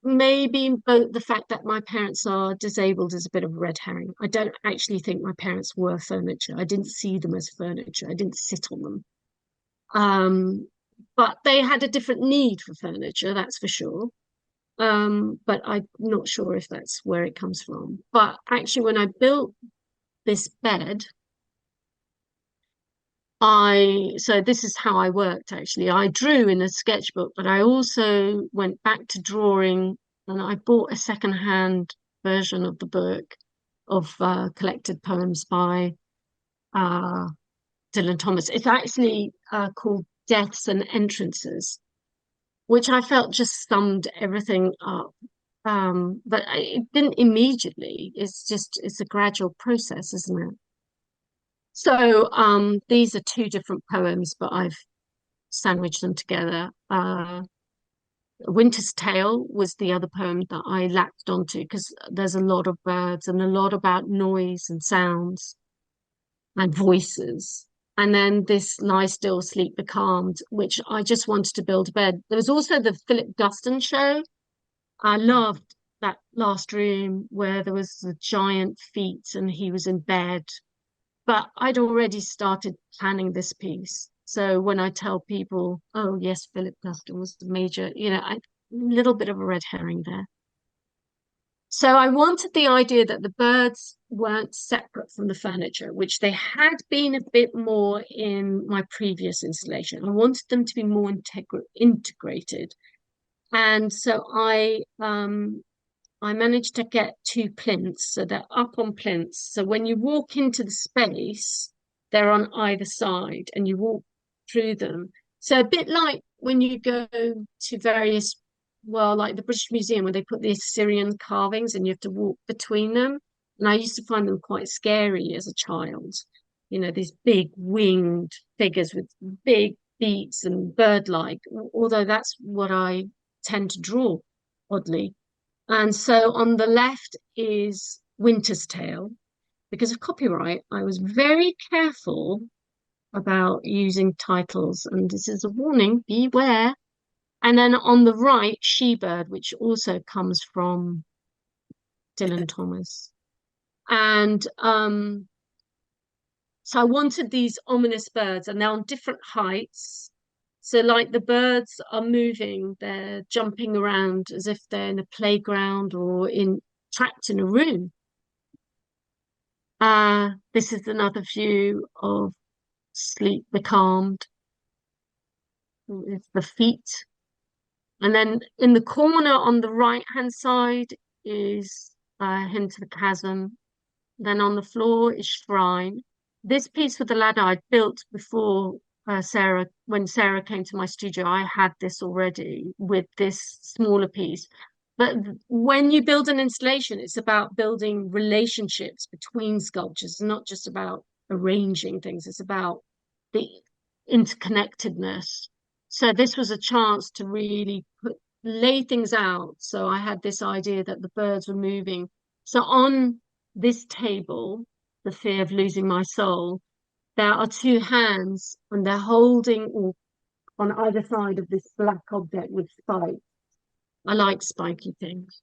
maybe both the fact that my parents are disabled is a bit of a red herring. I don't actually think my parents were furniture. I didn't see them as furniture. I didn't sit on them. But they had a different need for furniture, that's for sure. But I'm not sure if that's where it comes from. But actually, when I built this bed, so this is how I worked actually. I drew in a sketchbook, but I also went back to drawing, and I bought a secondhand version of the book of collected poems by Dylan Thomas. It's actually called Deaths and Entrances, which I felt just summed everything up. But it didn't immediately. It's a gradual process, isn't it? So these are two different poems, but I've sandwiched them together. Winter's Tale was the other poem that I latched onto because there's a lot of birds and a lot about noise and sounds and voices. And then this Lie Still, Sleep Becalmed, which I just wanted to build a bed. There was also the Philip Guston show. I loved that last room where there was the giant feet and he was in bed. but I'd already started planning this piece. So when I tell people, oh yes, Philip Guston was the major, a little bit of a red herring there. So I wanted the idea that the birds weren't separate from the furniture, which they had been a bit more in my previous installation. I wanted them to be more integrated. And so I managed to get 2 plinths, so they're up on plinths. So when you walk into the space, they're on either side and you walk through them. So a bit like when you go to various, well, like the British Museum, where they put the Assyrian carvings and you have to walk between them. And I used to find them quite scary as a child. These big winged figures with big beaks and bird-like, although that's what I tend to draw, oddly. And so on the left is Winter's Tale. Because of copyright, I was very careful about using titles, and this is a warning, beware. And then on the right, She-Bird, which also comes from Dylan Thomas. And so I wanted these ominous birds, and they're on different heights. So like the birds are moving, they're jumping around as if they're in a playground or trapped in a room. This is another view of Sleep Becalmed with the feet. And then in the corner on the right-hand side is Hymn to the Chasm. Then on the floor is Shrine. This piece with the ladder I built before Sarah, when Sarah came to my studio. I had this already with this smaller piece. But when you build an installation, it's about building relationships between sculptures. It's not just about arranging things. It's about the interconnectedness. So this was a chance to really lay things out. So I had this idea that the birds were moving. So on this table, The Fear of Losing My Soul, there are 2 hands, and they're holding on either side of this black object with spikes. I like spiky things.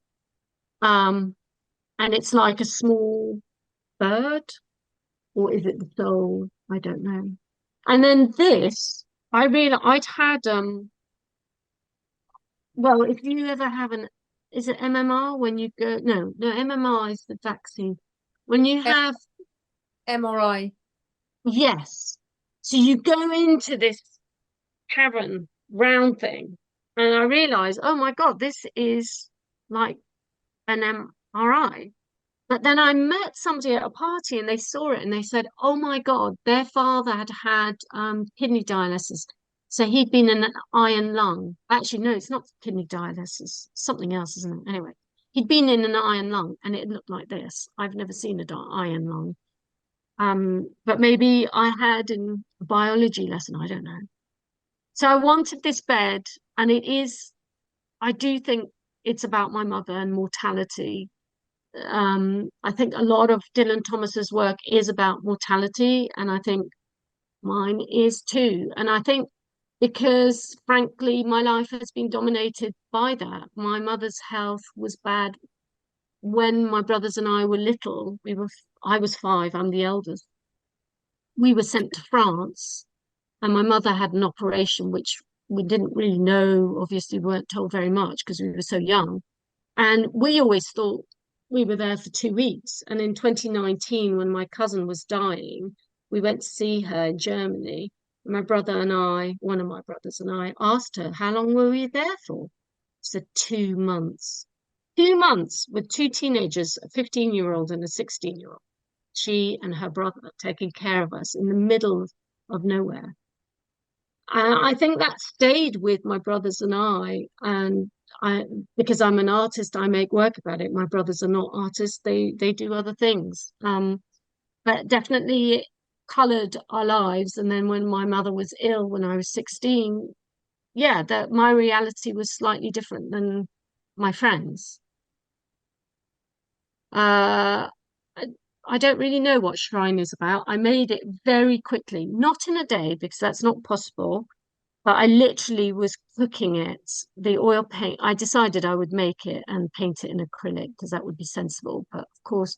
And it's like a small bird, or is it the soul? I don't know. And then this, I'd had well, if you ever have is it MMR when you go? No, MMR is the vaccine. When you have MRI. Yes. So you go into this cavern round thing, and I realized, oh my God, this is like an MRI. But then I met somebody at a party and they saw it and they said, oh my God, their father had kidney dialysis. So he'd been in an iron lung. Actually, no, it's not kidney dialysis, something else, isn't it? Anyway, he'd been in an iron lung and it looked like this. I've never seen an iron lung. But maybe I had in a biology lesson, I don't know. So I wanted this bed, and I do think it's about my mother and mortality. I think a lot of Dylan Thomas's work is about mortality, and I think mine is too. And I think because, frankly, my life has been dominated by that. My mother's health was bad when my brothers and I were little. I was 5, I'm the eldest. We were sent to France, and my mother had an operation, which we didn't really know. Obviously, we weren't told very much because we were so young. And we always thought we were there for 2 weeks. And in 2019, when my cousin was dying, we went to see her in Germany. My brother and I, one of my brothers and I, asked her, how long were we there for? She said 2 months. 2 months with 2 teenagers, a 15-year-old and a 16-year-old. She and her brother taking care of us in the middle of nowhere. And I think that stayed with my brothers and I. And because I'm an artist, I make work about it. My brothers are not artists; they do other things. But definitely it coloured our lives. And then when my mother was ill when I was 16, yeah, that my reality was slightly different than my friends. I don't really know what Shrine is about. I made it very quickly, not in a day because that's not possible, but I literally was cooking it. The oil paint, I decided I would make it and paint it in acrylic because that would be sensible. But of course,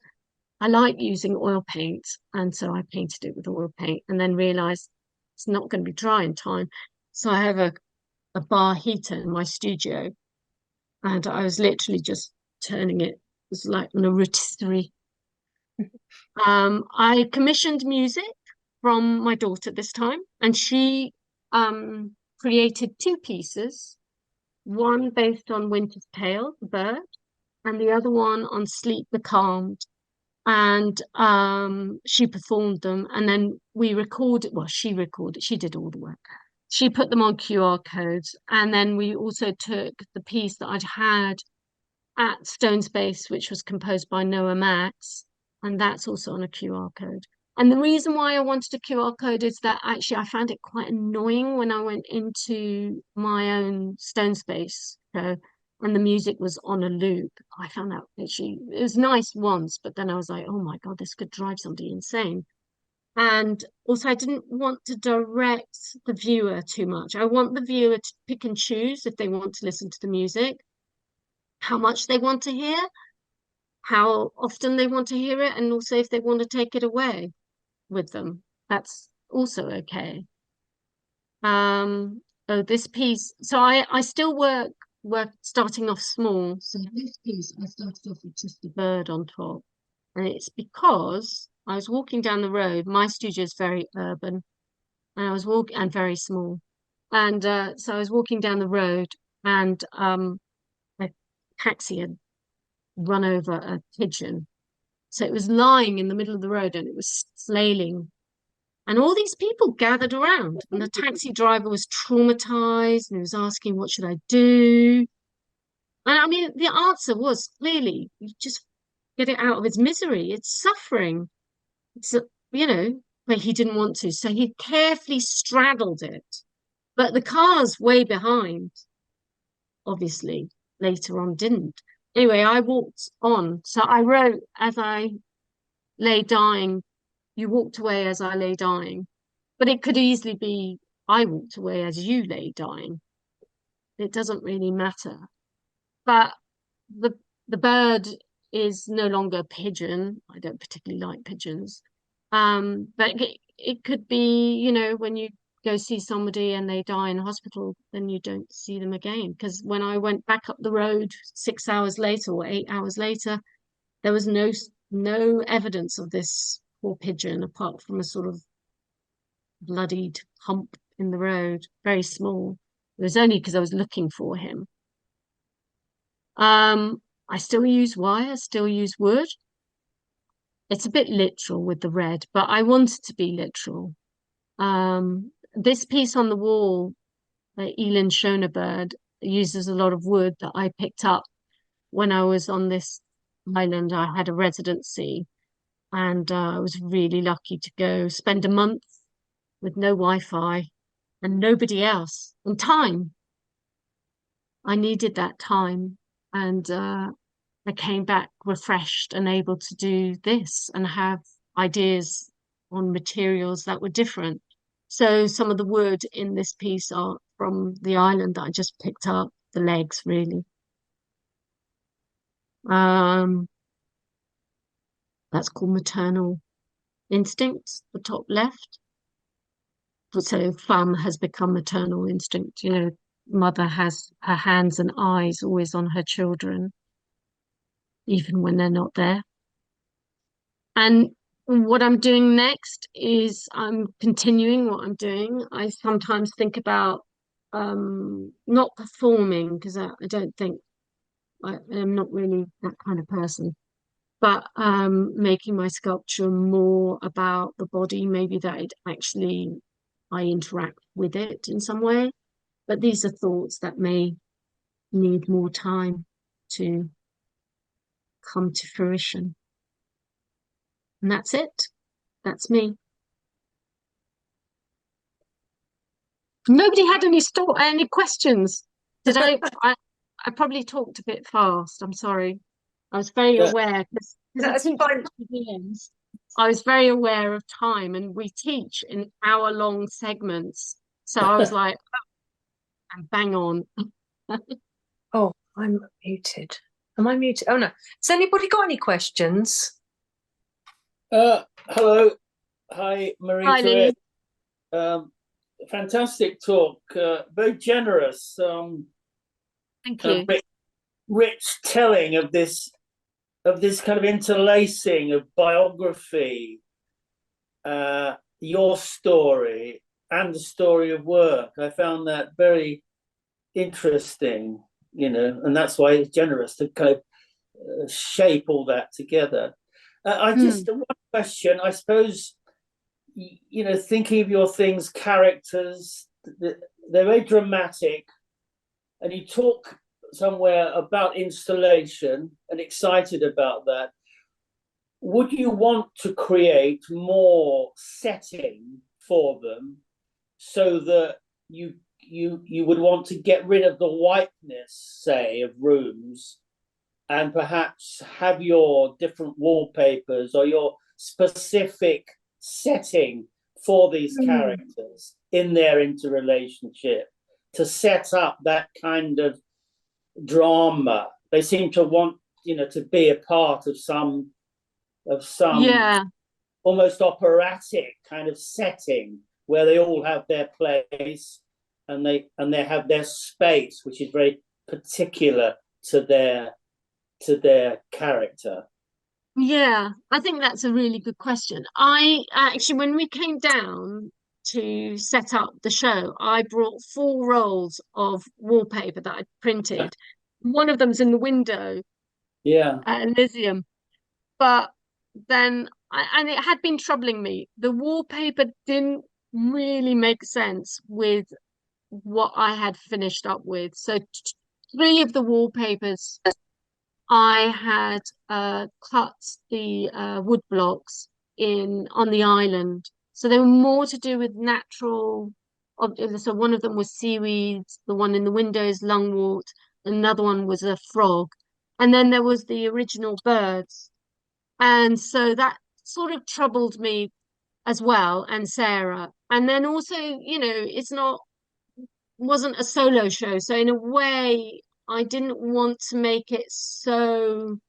I like using oil paint, and so I painted it with oil paint, and then realized it's not going to be dry in time. So I have a bar heater in my studio, and I was literally just turning it. It was like on a rotisserie. I commissioned music from my daughter this time, and she created two pieces, one based on Winter's Tale, the bird, and the other one on Sleep Becalmed. And she performed them, and then we recorded, well, she recorded, she did all the work. She put them on QR codes, and then we also took the piece that I'd had at Stone Space, which was composed by Noah Max, and that's also on a QR code. And the reason why I wanted a QR code is that actually I found it quite annoying when I went into my own Stone Space show and the music was on a loop. I found out actually it was nice once, but then I was like, oh my God, this could drive somebody insane. And also I didn't want to direct the viewer too much. I want the viewer to pick and choose if they want to listen to the music, how much they want to hear, how often they want to hear it, and also if they want to take it away with them. That's also okay. Oh, this piece. So I still work starting off small. So this piece I started off with just a bird on top. And it's because I was walking down the road. My studio is very urban, and I was walking and very small. And so I was walking down the road, and a taxi had run over a pigeon. So it was lying in the middle of the road and it was flailing. And all these people gathered around, and the taxi driver was traumatized and he was asking, what should I do? And I mean, the answer was clearly, you just get it out of its misery. It's suffering. It's, but he didn't want to. So he carefully straddled it. But the car's way behind, obviously, later on didn't. Anyway, I walked on. So I wrote as I lay dying, you walked away as I lay dying. But it could easily be, I walked away as you lay dying. It doesn't really matter. But the bird is no longer a pigeon. I don't particularly like pigeons. But it could be, when you go see somebody and they die in hospital, then you don't see them again. Because when I went back up the road 6 hours later or 8 hours later, there was no evidence of this poor pigeon apart from a sort of bloodied hump in the road, very small. It was only because I was looking for him. I still use wire, still use wood. It's a bit literal with the red, but I want it to be literal. This piece on the wall, the Elin Schonebird, uses a lot of wood that I picked up when I was on this island. I had a residency, and I was really lucky to go spend a month with no Wi-Fi and nobody else, and time. I needed that time, and I came back refreshed and able to do this and have ideas on materials that were different. So some of the wood in this piece are from the island that I just picked up, the legs really. That's called maternal instinct, the top left. So femme has become maternal instinct. Mother has her hands and eyes always on her children, even when they're not there. And what I'm doing next is I'm continuing what I'm doing. I sometimes think about not performing, because I don't think I'm not really that kind of person, but making my sculpture more about the body, maybe that I interact with it in some way. But these are thoughts that may need more time to come to fruition. And that's it. That's me. Nobody had any questions. Did I? I probably talked a bit fast. I'm sorry. I was very aware because That's fine. I was very aware of time, and we teach in hour-long segments. So I was like, and bang on. Oh, I'm muted. Am I muted? Oh no. Has anybody got any questions? Hello. Hi, Hi, Marie-Therèse. Lee. Fantastic talk. Very generous. Thank Kind of you. rich telling of this kind of interlacing of biography, your story, and the story of work. I found that very interesting, and that's why it's generous to kind of shape all that together. I Mm. just one question, I suppose, thinking of your things, characters, they're very dramatic, and you talk somewhere about installation and excited about that. Would you want to create more setting for them so that you would want to get rid of the whiteness, say, of rooms, and perhaps have your different wallpapers or your specific setting for these characters in their interrelationship to set up that kind of drama? They seem to want, to be a part of some Yeah. almost operatic kind of setting where they all have their place and they have their space, which is very particular to their character. Yeah, I think that's a really good question. I actually, when we came down to set up the show, I brought 4 rolls of wallpaper that I printed. One of them's in the window Yeah. at Elysium, but then and it had been troubling me. The wallpaper didn't really make sense with what I had finished up with. So 3 of the wallpapers I had cut the wood blocks in on the island. So they were more to do with natural objects. So one of them was seaweeds, the one in the window is lungwort, another one was a frog. And then there was the original birds. And so that sort of troubled me as well, and Sarah. And then also, it's not wasn't a solo show. So in a way, I didn't want to make it so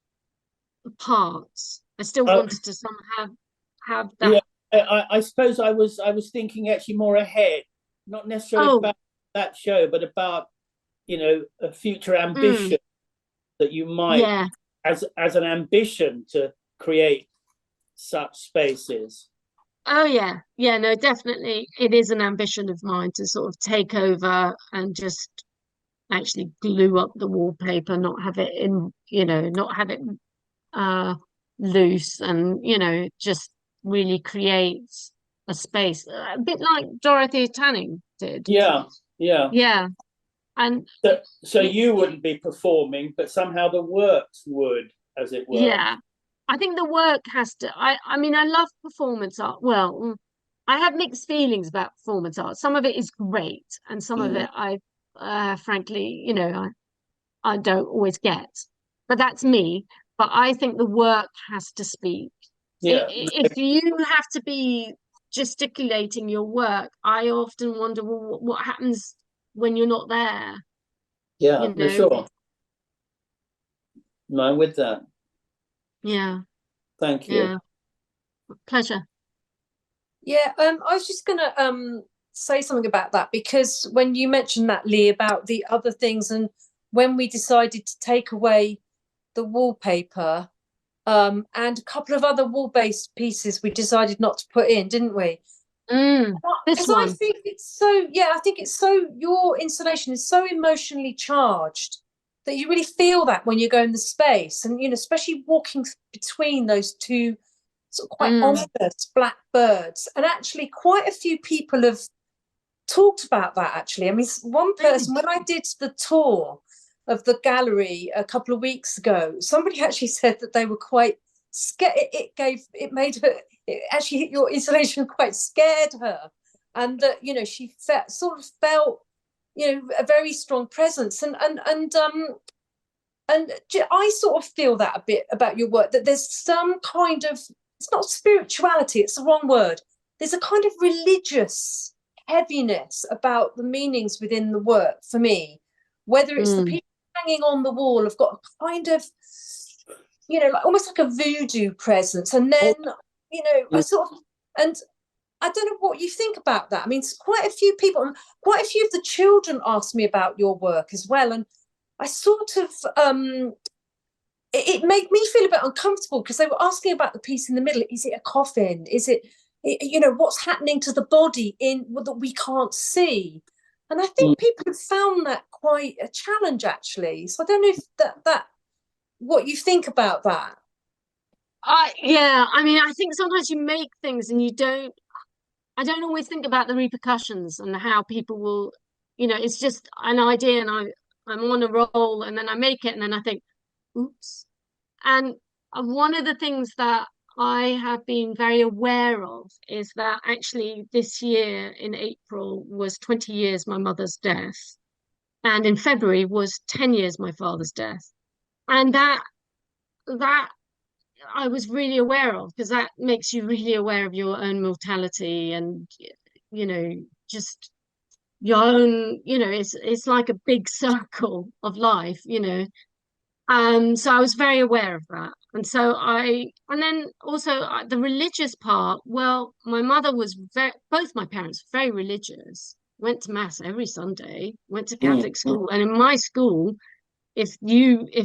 parts. I still wanted to somehow have Yeah, that. I suppose I was thinking actually more ahead, not necessarily Oh, about that show, but about a future mm, ambition that you might, yeah. as an ambition to create such spaces. Oh, yeah. Yeah, no, definitely. It is an ambition of mine to sort of take over and just actually glue up the wallpaper, not have it not have it uh loose and, just really create a space. A bit like Dorothy Tanning did. Yeah, yeah. Yeah. And So you wouldn't be performing, but somehow the works would, as it were. yeah, I think the work has to. I mean, I love performance art. Well, I have mixed feelings about performance art. Some of it is great, and some of Mm. it frankly, I don't always get. But that's me. But I think the work has to speak. Yeah, If you have to be gesticulating your work, I often wonder, well, what happens when you're not there? yeah, You no, know? sure. No, I'm with that. Yeah, Thank you. yeah. Pleasure. Yeah, I was just gonna say something about that, because when you mentioned that, Lee, about the other things, and when we decided to take away the wallpaper, and a couple of other wall-based pieces we decided not to put in, didn't we? This Because I one. think it's so, yeah, I think it's so, your installation is so emotionally charged that you really feel that when you go in the space, and especially walking between those two sort of quite ominous black birds. And actually quite a few people have talked about that, actually. I mean, one person, when I did the tour of the gallery a couple of weeks ago, somebody actually said that they were quite scared. It made her, it actually, your installation quite scared her, and that she felt a very strong presence. And I sort of feel that a bit about your work, that there's some kind of, it's not spirituality, it's the wrong word. There's a kind of religious heaviness about the meanings within the work for me, whether it's the people hanging on the wall have got a kind of, like almost like a voodoo presence. And then you know, I sort of, and I don't know what you think about that. I mean, quite a few people, quite a few of the children asked me about your work as well, and I sort of it made me feel a bit uncomfortable because they were asking about the piece in the middle. Is it a coffin? Is it, you know, what's happening to the body in that we can't see? And I think people have found that quite a challenge, actually. So I don't know if that what you think about that. Yeah, I mean, I think sometimes you make things and I don't always think about the repercussions and how people will, you know, it's just an idea and I'm on a roll and then I make it and then I think, oops. And one of the things that I have been very aware of is that actually this year in April was 20 years my mother's death. And in February was 10 years my father's death. And that I was really aware of, because that makes you really aware of your own mortality and, you know, just your own, you know, it's like a big circle of life, you know. So I was very aware of that. And so and then also the religious part, well, my mother was both my parents were very religious, went to mass every Sunday, went to Catholic school. And in my school, if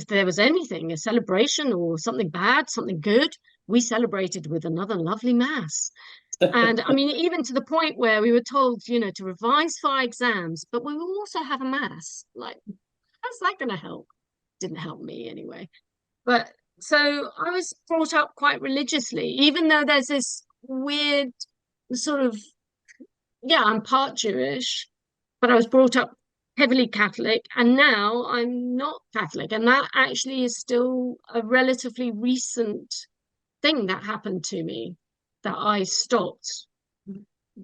there was anything, a celebration or something bad, something good, we celebrated with another lovely mass. And I mean, even to the point where we were told, you know, to revise for our exams, but we will also have a mass. Like, how's that going to help? Didn't help me anyway. But so I was brought up quite religiously, even though there's this weird sort of, yeah, I'm part Jewish, but I was brought up heavily Catholic, and now I'm not Catholic. And that actually is still a relatively recent thing that happened to me, that I stopped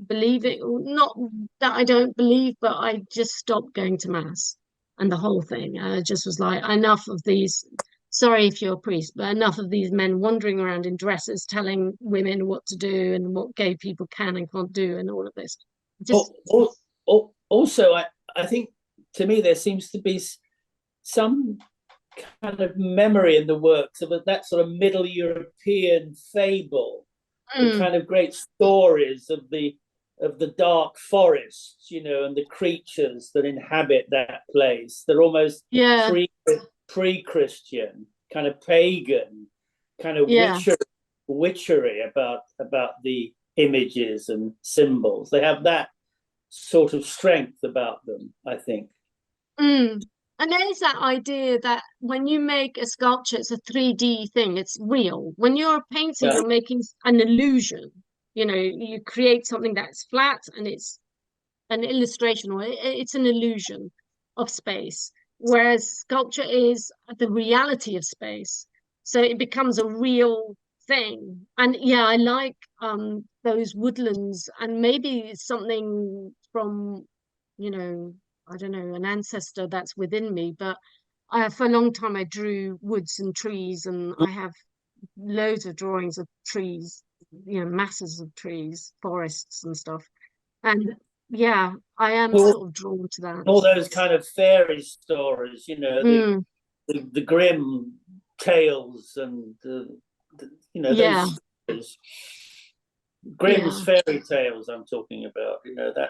believing, not that I don't believe, but I just stopped going to mass and the whole thing. I just was like, enough of these, sorry if you're a priest, but enough of these men wandering around in dresses telling women what to do and what gay people can and can't do and all of this. Just also, I think, to me, there seems to be some kind of memory in the works of that sort of Middle European fable, the kind of great stories of the dark forests, you know, and the creatures that inhabit that place. They're almost pre-Christian, kind of pagan, kind of witchery about the images and symbols. They have that sort of strength about them, I think. And there's that idea that when you make a sculpture, it's a 3D thing, it's real. When you're a painter, you're making an illusion. You know, you create something that's flat and it's an illustration, or it's an illusion of space. Whereas sculpture is the reality of space. So it becomes a real thing. And yeah, I like those woodlands, and maybe something from, you know, I don't know, an ancestor that's within me. But for a long time I drew woods and trees, and I have loads of drawings of trees, you know, masses of trees, forests and stuff. And yeah, I am sort of drawn to that. All those kind of fairy stories, you know, the grim tales and you know, those stories. Grimm's fairy tales I'm talking about, you know, that.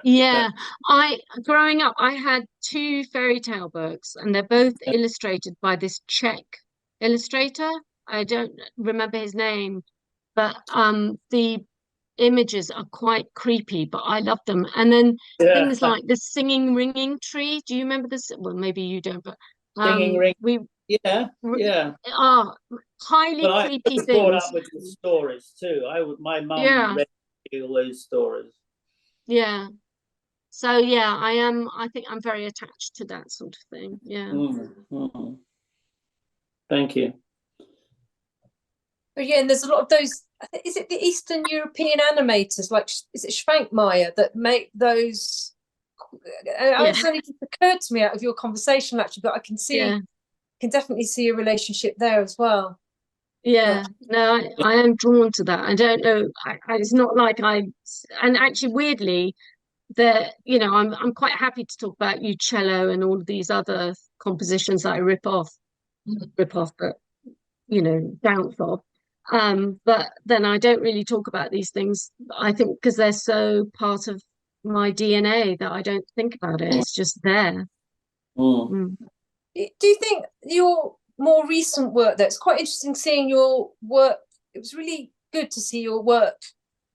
Growing up, I had 2 fairy tale books, and they're both illustrated by this Czech illustrator. I don't remember his name, but the images are quite creepy, but I love them. And then things like the singing ringing tree. Do you remember this? Well, maybe you don't, but singing ring. Highly creepy things. Brought up with the stories too. My mum read all those stories. Yeah. So yeah, I think I'm very attached to that sort of thing. Yeah. Thank you. But yeah, and there's a lot of those. Is it the Eastern European animators, like, is it Schwankmeyer, that make those? It's only just occurred to me out of your conversation, actually, but I can definitely see a relationship there as well. Yeah, no, I am drawn to that. I don't know. It's not like and actually, weirdly, you know, I'm quite happy to talk about Uccello and all of these other compositions that I rip off, but you know, bounce off. But then I don't really talk about these things, I think, because they're so part of my DNA that I don't think about it. It's just there. Mm. Do you think your more recent work, that's quite interesting seeing your work, it was really good to see your work,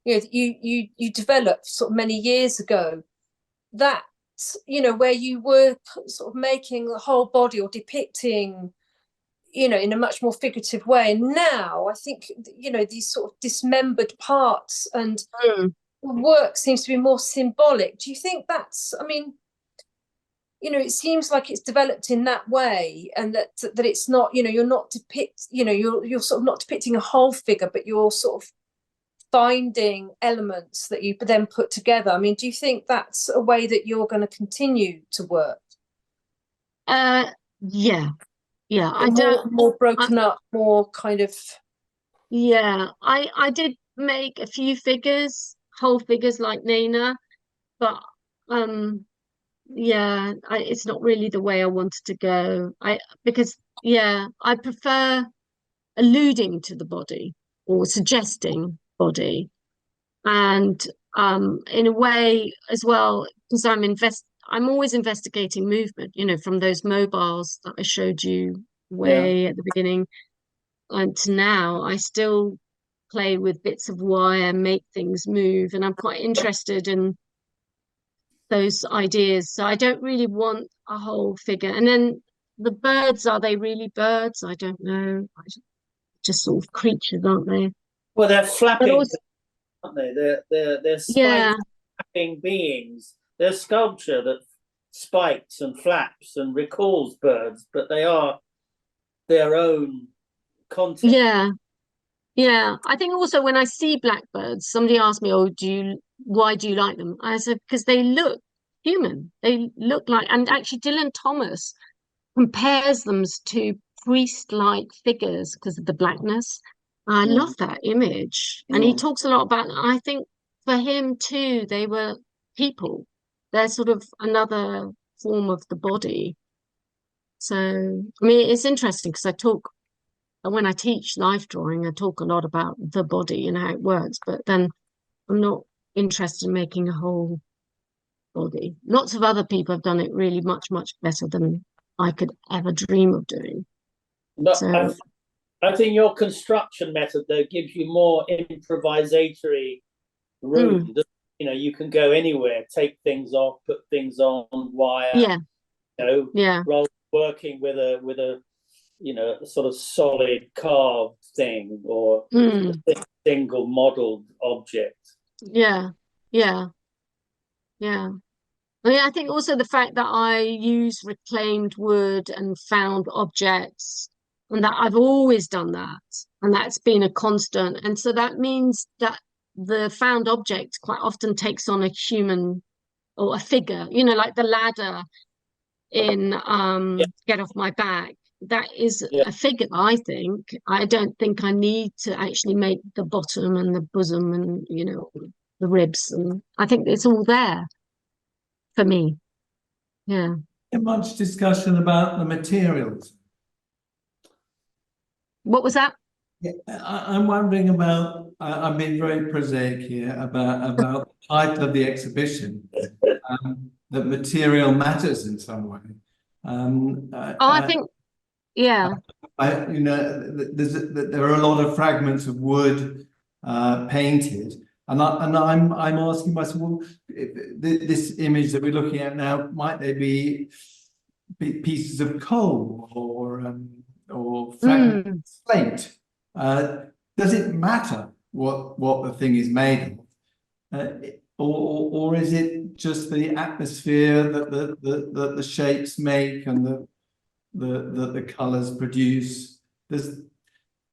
that you developed sort of many years ago, that, where you were sort of making the whole body or depicting, in a much more figurative way. And now I think, these sort of dismembered parts and work seems to be more symbolic. Do you think that's, I mean, it seems like it's developed in that way, and that it's not, you're not you're sort of not depicting a whole figure, but you're sort of finding elements that you then put together. I mean, do you think that's a way that you're going to continue to work? Yeah. I more, don't more broken up, more kind of. Yeah, I did make a few figures, whole figures like Nina, but yeah, it's not really the way I wanted to go. Because I prefer alluding to the body or suggesting body, and in a way as well, because I'm always investigating movement, from those mobiles that I showed you way at the beginning, and to now I still play with bits of wire, make things move, and I'm quite interested in those ideas. So I don't really want a whole figure. And then the birds, are they really birds? I don't know. Just sort of creatures, aren't they? Well, they're flapping, also, aren't they? They're yeah, flapping beings. They're sculpture that spikes and flaps and recalls birds, but they are their own content. yeah. I think also when I see blackbirds, somebody asked me, "Oh, why do you like them?" I said, because they look human. They look like, and actually Dylan Thomas compares them to priest-like figures because of the blackness. I love that image. And he talks a lot about, I think for him too, they were people. They're sort of another form of the body. So, I mean, it's interesting because when I teach life drawing, I talk a lot about the body and how it works, but then I'm not interested in making a whole body. Lots of other people have done it really much, much better than I could ever dream of doing. But So I think your construction method though gives you more improvisatory room. You can go anywhere, take things off, put things on wire. Rather than working with a sort of solid carved thing or a single modeled object. Yeah. I mean, I think also the fact that I use reclaimed wood and found objects, and that I've always done that, and that's been a constant. And so that means that the found object quite often takes on a human or a figure, like the ladder in Get Off My Back. That is a figure, I think. I don't think I need to actually make the bottom and the bosom and, the ribs. And I think it's all there for me. Yeah. Much discussion about the materials. What was that? Yeah, I'm wondering about, I'm being very prosaic here, about the title of the exhibition, that material matters in some way. I think, yeah. There are a lot of fragments of wood painted, and I'm asking myself, well, this image that we're looking at now, might they be pieces of coal or fragments of slate? Does it matter what the thing is made of, or is it just the atmosphere that the shapes make and the colors produce?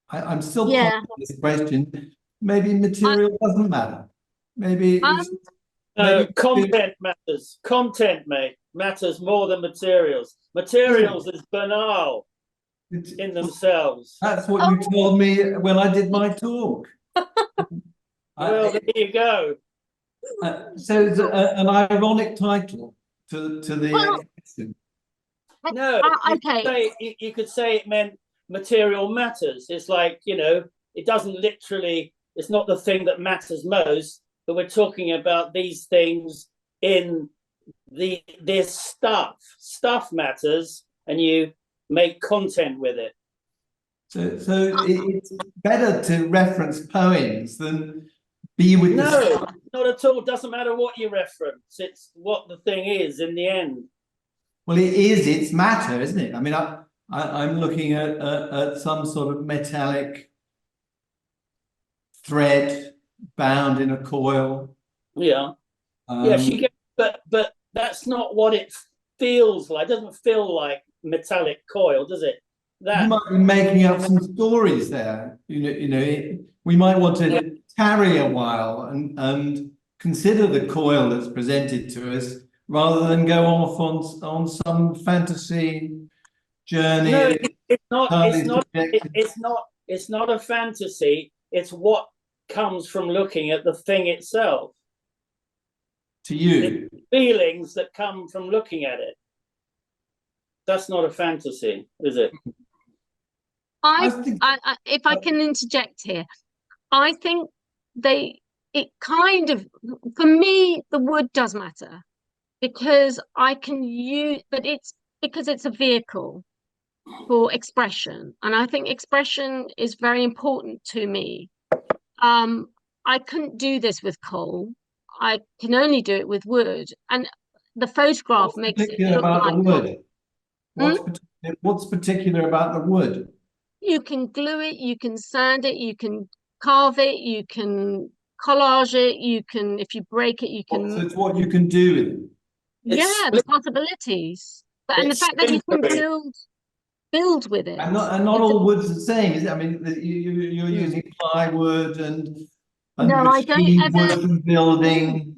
I'm still pondering this question. Maybe material doesn't matter. Maybe content matters. Content matters more than materials. Materials is banal in themselves. That's what you told me when I did my talk. Well, there you go. So it's an ironic title to the exhibition. No, you could say it meant material matters. It's like, it doesn't literally, it's not the thing that matters most, but we're talking about these things in this stuff. Stuff matters, and you make content with it. So it's better to reference poems than be with the No, stuff. not at all. Doesn't matter what you reference. It's what the thing is in the end. Well, it's matter, isn't it? I mean, I'm looking at some sort of metallic thread bound in a coil. Yeah. Yeah, she gets, but that's not what it feels like. It doesn't feel like metallic coil, does it? You might be making up some stories there. We might want to tarry a while and consider the coil that's presented to us, rather than go off on some fantasy journey. No, it's not. It's not a fantasy. It's what comes from looking at the thing itself. To you, it's feelings that come from looking at it. That's not a fantasy, is it? If I can interject here, I think it kind of, for me, the wood does matter, because I can use, but it's because it's a vehicle for expression, and I think expression is very important to me. I couldn't do this with coal. I can only do it with wood, and the photograph makes it look like wood. What's particular about the wood? You can glue it, you can sand it, you can carve it, you can collage it, you can, if you break it, you can. So it's what you can do with it. Yeah, the possibilities, and the fact that you can build with it. And not all wood's the same, is it? I mean, you're using plywood and no, I don't ever. Wood from building.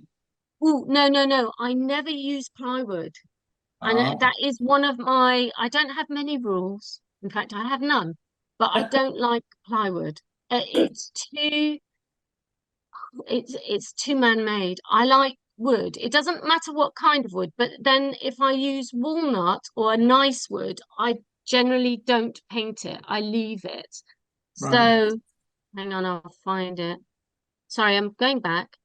Oh, no! I never use plywood, and that is one of my. I don't have many rules. In fact, I have none. But I don't like plywood. It's too man-made. I like wood. It doesn't matter what kind of wood, but then if I use walnut or a nice wood, I generally don't paint it. I leave it. Right. So hang on, I'll find it. Sorry, I'm going back.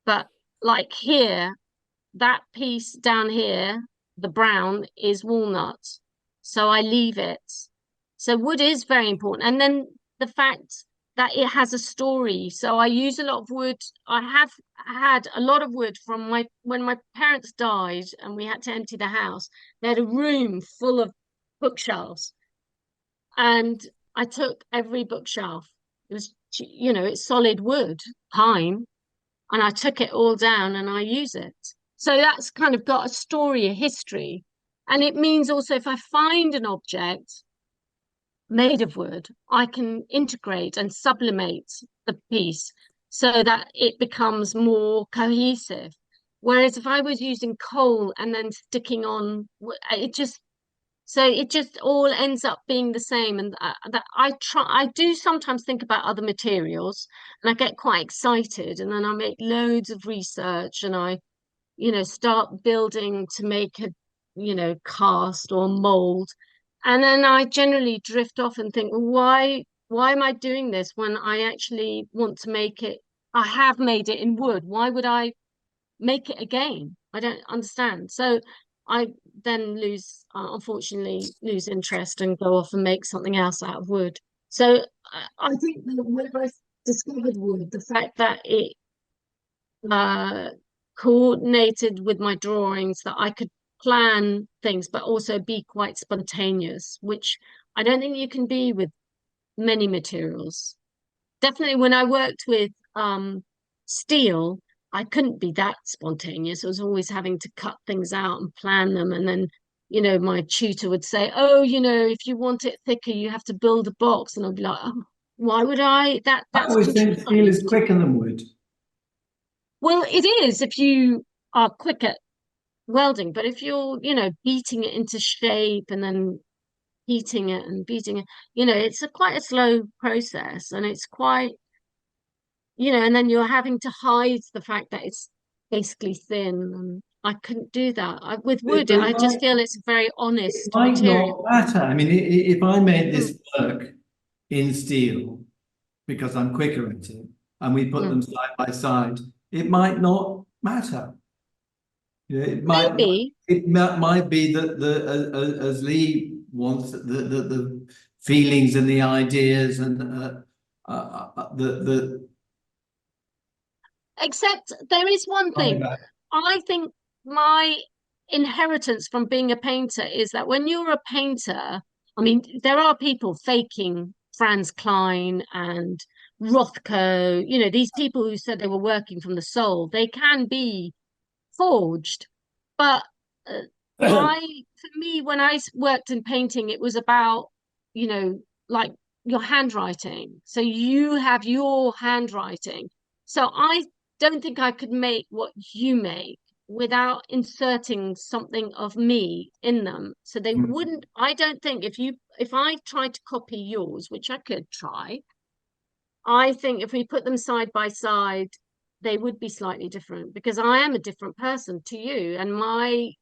But like here, that piece down here, the brown, is walnut. So I leave it. So wood is very important. And then the fact that it has a story. So I use a lot of wood. I have had a lot of wood from when my parents died and we had to empty the house. They had a room full of bookshelves. And I took every bookshelf. It was, it's solid wood, pine. And I took it all down and I use it. So that's kind of got a story, a history. And it means also if I find an object made of wood, I can integrate and sublimate the piece so that it becomes more cohesive. Whereas if I was using coal and then sticking on, it just all ends up being the same. And that I do sometimes think about other materials, and I get quite excited, and then I make loads of research, and I, start building to make a, cast or mold. And then I generally drift off and think, well, why am I doing this when I actually want to make it? I have made it in wood. Why would I make it again? I don't understand. So I then unfortunately lose interest and go off and make something else out of wood. So I think that when I discovered wood, the fact that it coordinated with my drawings, that I could plan things but also be quite spontaneous, which I don't think you can be with many materials. Definitely when I worked with steel, I couldn't be that spontaneous. I was always having to cut things out and plan them, and then my tutor would say, oh, if you want it thicker, you have to build a box, and I'd be like, oh, why would I? I always think steel is quicker than wood. Well, it is if you are quick at welding, but if you're beating it into shape and then heating it and beating it, it's quite a slow process, and it's quite and then you're having to hide the fact that it's basically thin, and I couldn't do that. With wood, I just feel it's a very honest material. It might not matter. I mean, if I made this work in steel because I'm quicker at it, and we put them side by side, it might not matter. Yeah, it might be that as Lee wants, the feelings and the ideas and the except there is one thing. I think my inheritance from being a painter is that when you're a painter, I mean, there are people faking Franz Klein and Rothko, you know, these people who said they were working from the soul. They can be forged, but for me, when I worked in painting, it was about, you know, like your handwriting. So you have your handwriting. So I don't think I could make what you make without inserting something of me in them. So they wouldn't, I don't think if I tried to copy yours, which I could try, I think if we put them side by side, they would be slightly different, because I am a different person to you, and my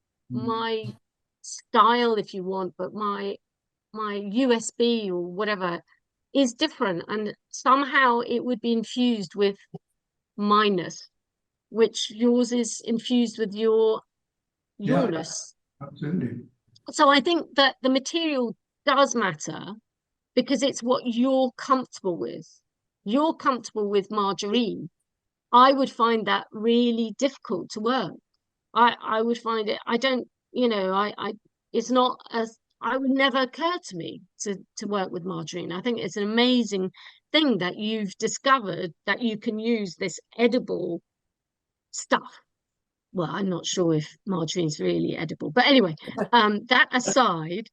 style, if you want, but my USB or whatever is different, and somehow it would be infused with minus, which yours is infused with yourness. Yeah, absolutely. So I think that the material does matter, because it's what you're comfortable with. You're comfortable with margarine. I would find that really difficult to work. I would find it, I don't, you know, it's not as, I would never occur to me to work with margarine. I think it's an amazing thing that you've discovered that you can use this edible stuff. Well, I'm not sure if margarine's really edible, but anyway, that aside,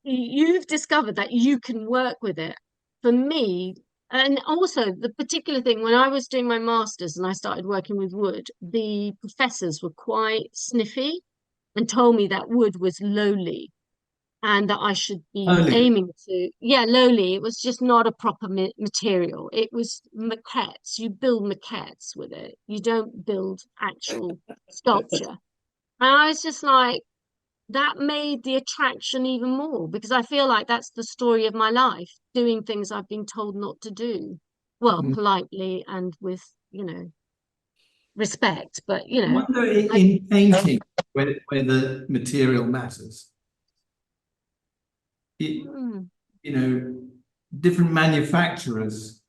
you've discovered that you can work with it. For me, and also the particular thing, when I was doing my master's and I started working with wood, the professors were quite sniffy and told me that wood was lowly and that I should be aiming to, lowly. It was just not a proper material. It was maquettes. You build maquettes with it. You don't build actual sculpture. And I was just like, that made the attraction even more, because I feel like that's the story of my life, doing things I've been told not to do. Well, politely and with, you know, respect, but, you know. I wonder in painting, where the material matters. You know, different manufacturers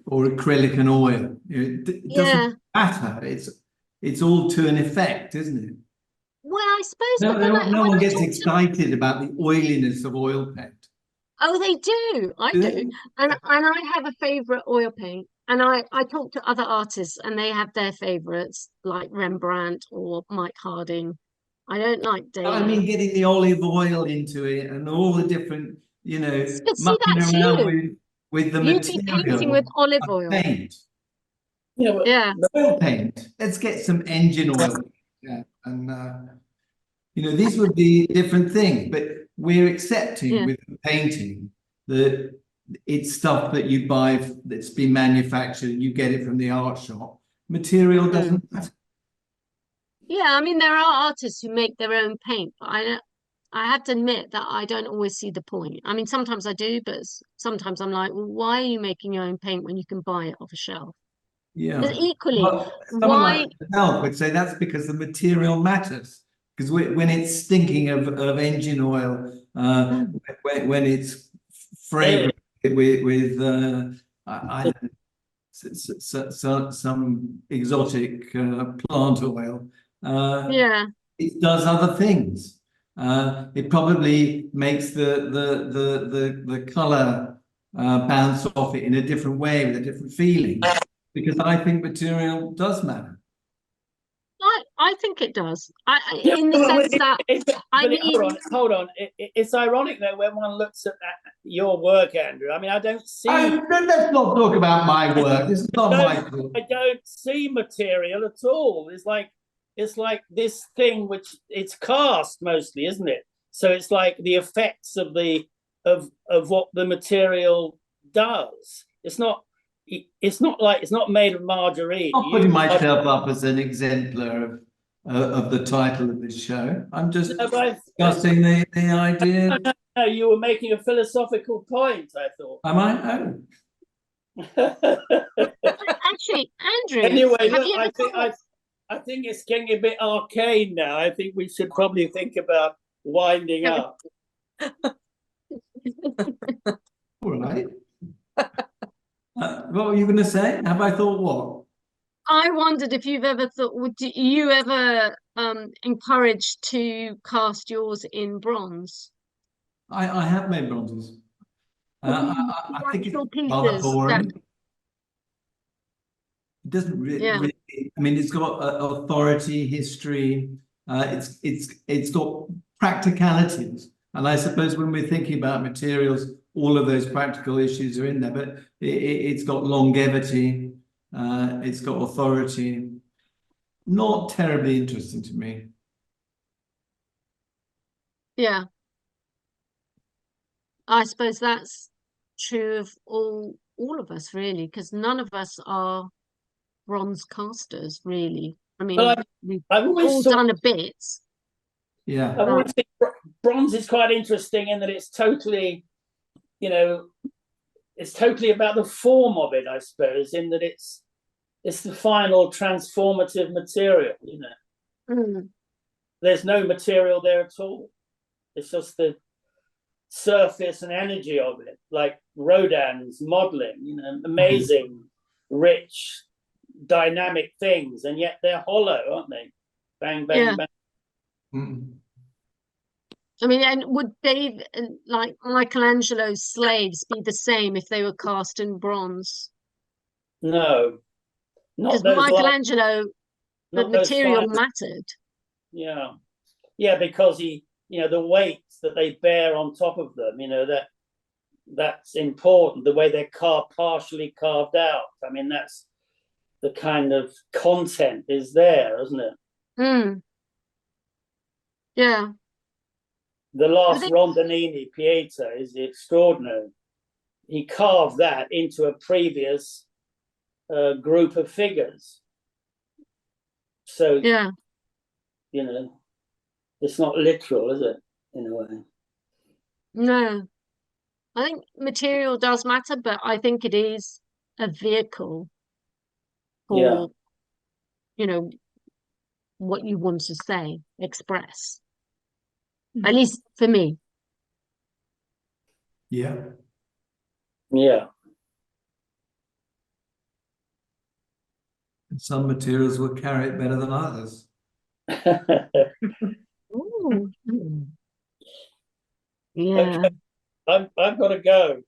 or acrylic and oil, you know, it doesn't matter. It's all to an effect, isn't it? Well, I suppose, but then no one gets excited about the oiliness of oil paint. Oh, they do. I do. And I have a favorite oil paint. And I talk to other artists and they have their favorites, like Rembrandt or Mike Harding. I don't like Daly. I mean, getting the olive oil into it and all the different, you know, but see, mucking that's around with the You'd material. be painting with olive oil. Paint. Yeah. Oil paint. Let's get some engine oil. Yeah. And you know, these would be different things, but we're accepting with painting that it's stuff that you buy that's been manufactured, you get it from the art shop. Material doesn't matter. Yeah, I mean, there are artists who make their own paint, but I have to admit that I don't always see the point. I mean, sometimes I do, but sometimes I'm like, well, why are you making your own paint when you can buy it off a shelf? Yeah. But equally, someone like Becalmed would say that's because the material matters. Because when it's stinking of engine oil, when it's fragrant with I don't know, some exotic plant oil, it does other things. It probably makes the color bounce off it in a different way with a different feeling. Because I think material does matter. I think it does. In the sense that hold on. It's ironic though when one looks at your work, Andrew. I mean, I don't see. Let's not talk about my work. This is not my work. I don't see material at all. It's like this thing which it's cast mostly, isn't it? So it's like the effects of what the material does. It's not like it's not made of margarine. I'm putting myself up as an exemplar of the title of this show. I'm just No, but discussing the idea. no, you were making a philosophical point, I thought. Am I? Actually, Andrew, Anyway, have look, you ever thought- I think it's getting a bit arcane now. I think we should probably think about winding up. All right. What were you going to say? Have I thought what? I wondered if you've ever thought, would you ever encourage to cast yours in bronze? I have made bronzes. I think it's Actual rather pieces boring. It doesn't really, Yeah. I mean, it's got authority, history. It's got practicalities, and I suppose when we're thinking about materials, all of those practical issues are in there. But it's got longevity. It's got authority. Not terribly interesting to me. Yeah. I suppose that's true of all of us, really, because none of us are bronze casters, really. I mean, Well, we've I've always all thought, done a bit. Yeah. I've always think bronze is quite interesting in that it's totally, it's totally about the form of it, I suppose, in that it's the final transformative material, Mm. There's no material there at all. It's just the surface and energy of it, like Rodin's modeling, amazing, rich, dynamic things, and yet they're hollow, aren't they? Bang, bang, Yeah. bang. Mm. I mean, and would like Michelangelo's slaves be the same if they were cast in bronze? No, Because not those Michelangelo, the not those material fine- mattered. yeah, because the weights that they bear on top of them, that's important. The way they're partially carved out. I mean, that's the kind of content is there, isn't it? Mm. Yeah. The last think- Rondinini Pieta is extraordinary. He carved that into a previous group of figures. So, Yeah. it's not literal, is it, in a way? No. I think material does matter, but I think it is a vehicle for, what you want to say, express. At least for me. Yeah. Yeah. Some materials will carry it better than others. Ooh. Yeah. Okay. I've got to go.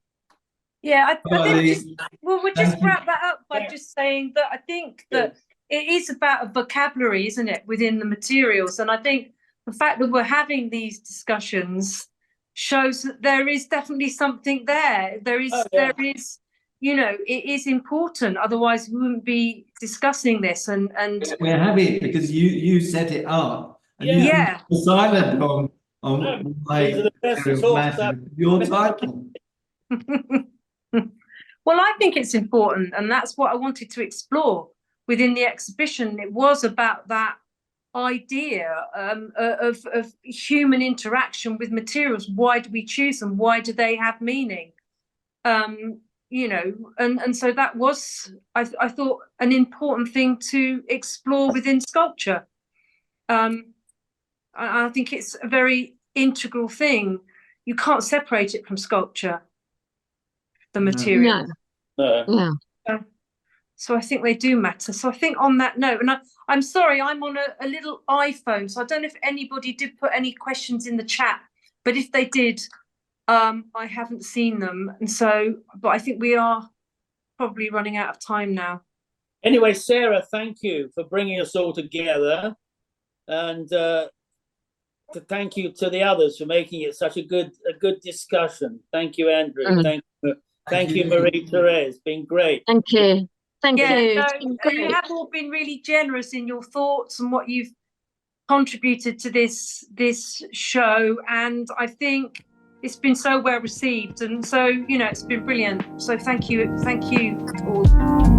Yeah, I Bye. think we'll just Thank you. wrap that up by just saying that I think that it is about a vocabulary, isn't it, within the materials? And I think the fact that we're having these discussions shows that there is definitely something there. There is, it is important. Otherwise, we wouldn't be discussing this. And We're happy because you set it up. And you Yeah. were silent on These are the best talks your title. Well, I think it's important, and that's what I wanted to explore within the exhibition. It was about that idea of human interaction with materials. Why do we choose them? Why do they have meaning? And so that was, I thought, an important thing to explore within sculpture. I think it's a very integral thing. You can't separate it from sculpture, the material. No. So I think they do matter. So I think on that note, and I'm sorry, I'm on a little iPhone, so I don't know if anybody did put any questions in the chat, but if they did, I haven't seen them. And so, but I think we are probably running out of time now. Anyway, Sarah, thank you for bringing us all together, and to thank you to the others for making it such a good discussion. Thank you, Andrew. Thank you, Marie-Therèse. It's been great. Thank you. Thank you. It's No, been you great. have all been really generous in your thoughts and what you've contributed to this show, and I think it's been so well received, and so it's been brilliant. So thank you all.